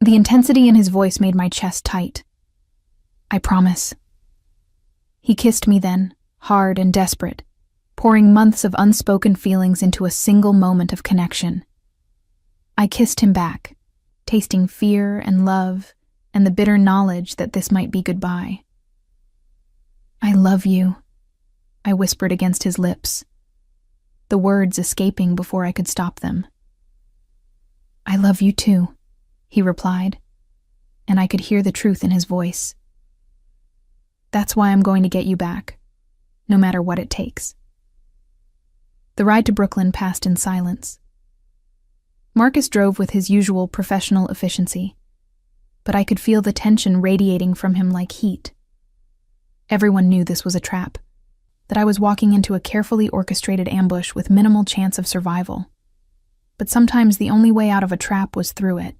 S1: The intensity in his voice made my chest tight. "I promise." He kissed me then, hard and desperate, pouring months of unspoken feelings into a single moment of connection. I kissed him back, tasting fear and love and the bitter knowledge that this might be goodbye. "I love you," I whispered against his lips, the words escaping before I could stop them. "I love you too," he replied, and I could hear the truth in his voice. "That's why I'm going to get you back, no matter what it takes." The ride to Brooklyn passed in silence. Marcus drove with his usual professional efficiency, but I could feel the tension radiating from him like heat. Everyone knew this was a trap, that I was walking into a carefully orchestrated ambush with minimal chance of survival. But sometimes the only way out of a trap was through it.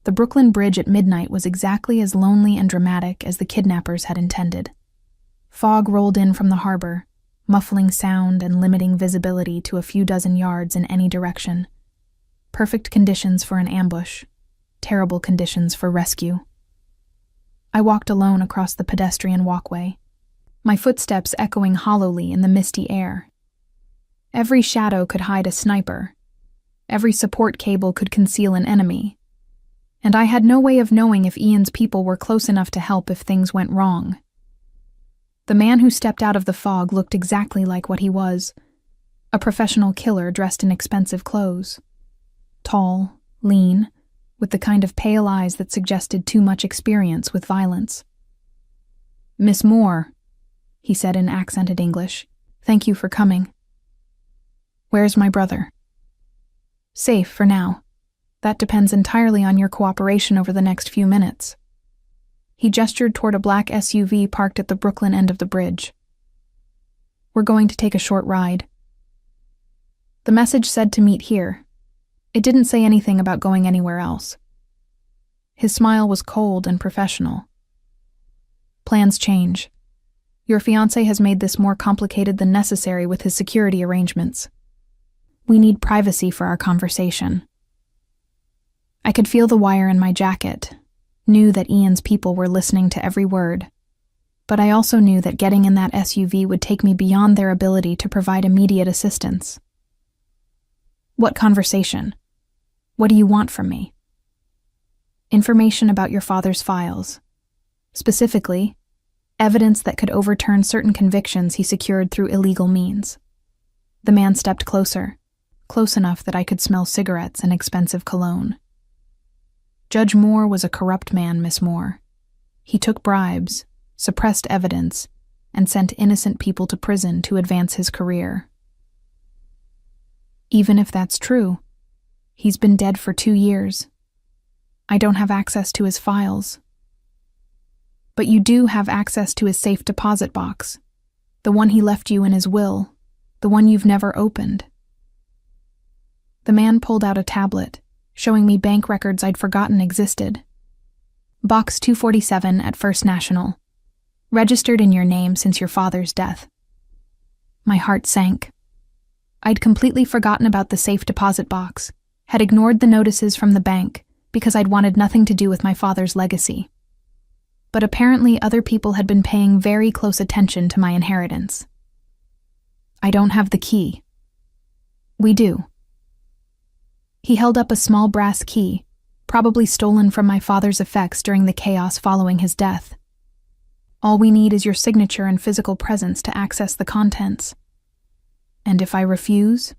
S1: The Brooklyn Bridge at midnight was exactly as lonely and dramatic as the kidnappers had intended. Fog rolled in from the harbor, muffling sound and limiting visibility to a few dozen yards in any direction. Perfect conditions for an ambush, terrible conditions for rescue. I walked alone across the pedestrian walkway, my footsteps echoing hollowly in the misty air. Every shadow could hide a sniper. Every support cable could conceal an enemy. And I had no way of knowing if Ian's people were close enough to help if things went wrong. The man who stepped out of the fog looked exactly like what he was, a professional killer dressed in expensive clothes. Tall, lean, with the kind of pale eyes that suggested too much experience with violence. "Miss Moore," he said in accented English, "thank you for coming." "Where's my brother?" "Safe for now. That depends entirely on your cooperation over the next few minutes." He gestured toward a black SUV parked at the Brooklyn end of the bridge. "We're going to take a short ride." The message said to meet here. It didn't say anything about going anywhere else. His smile was cold and professional. "Plans change. Your fiancé has made this more complicated than necessary with his security arrangements. We need privacy for our conversation." I could feel the wire in my jacket, knew that Ian's people were listening to every word, but I also knew that getting in that SUV would take me beyond their ability to provide immediate assistance. "What conversation? What do you want from me?" "Information about your father's files. Specifically, evidence that could overturn certain convictions he secured through illegal means." The man stepped closer, close enough that I could smell cigarettes and expensive cologne. "Judge Moore was a corrupt man, Miss Moore. He took bribes, suppressed evidence, and sent innocent people to prison to advance his career. Even if that's true, he's been dead for 2 years. I don't have access to his files. But you do have access to his safe deposit box, the one he left you in his will, the one you've never opened." The man pulled out a tablet, showing me bank records I'd forgotten existed. "Box 247 at First National. Registered in your name since your father's death." My heart sank. I'd completely forgotten about the safe deposit box, had ignored the notices from the bank because I'd wanted nothing to do with my father's legacy. But apparently other people had been paying very close attention to my inheritance. "I don't have the key." "We do." He held up a small brass key, probably stolen from my father's effects during the chaos following his death. "All we need is your signature and physical presence to access the contents. And if I refuse,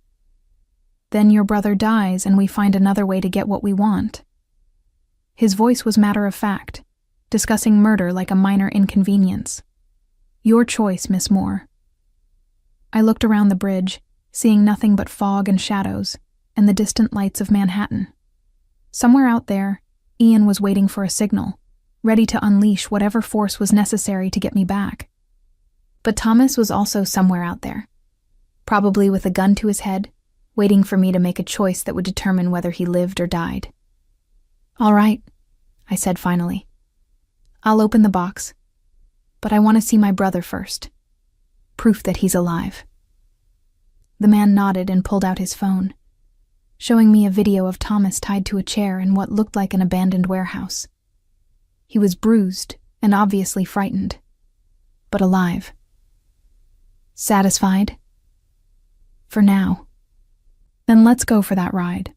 S1: then your brother dies and we find another way to get what we want." His voice was matter-of-fact, discussing murder like a minor inconvenience. "Your choice, Miss Moore." I looked around the bridge, seeing nothing but fog and shadows, and the distant lights of Manhattan. Somewhere out there, Ian was waiting for a signal, ready to unleash whatever force was necessary to get me back. But Thomas was also somewhere out there, probably with a gun to his head, waiting for me to make a choice that would determine whether he lived or died. "All right," I said finally. "I'll open the box, but I want to see my brother first. Proof that he's alive." The man nodded and pulled out his phone, showing me a video of Thomas tied to a chair in what looked like an abandoned warehouse. He was bruised and obviously frightened, but alive. "Satisfied?" "For now." "Then let's go for that ride."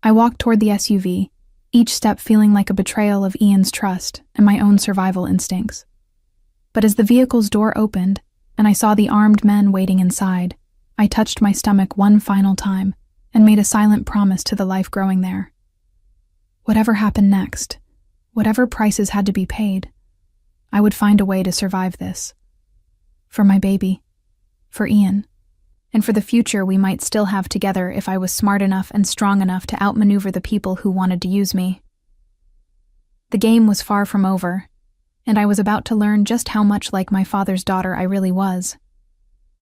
S1: I walked toward the SUV, each step feeling like a betrayal of Ian's trust and my own survival instincts. But as the vehicle's door opened and I saw the armed men waiting inside, I touched my stomach one final time and made a silent promise to the life growing there. Whatever happened next, whatever prices had to be paid, I would find a way to survive this. For my baby, for Ian, and for the future we might still have together if I was smart enough and strong enough to outmaneuver the people who wanted to use me. The game was far from over, and I was about to learn just how much like my father's daughter I really was.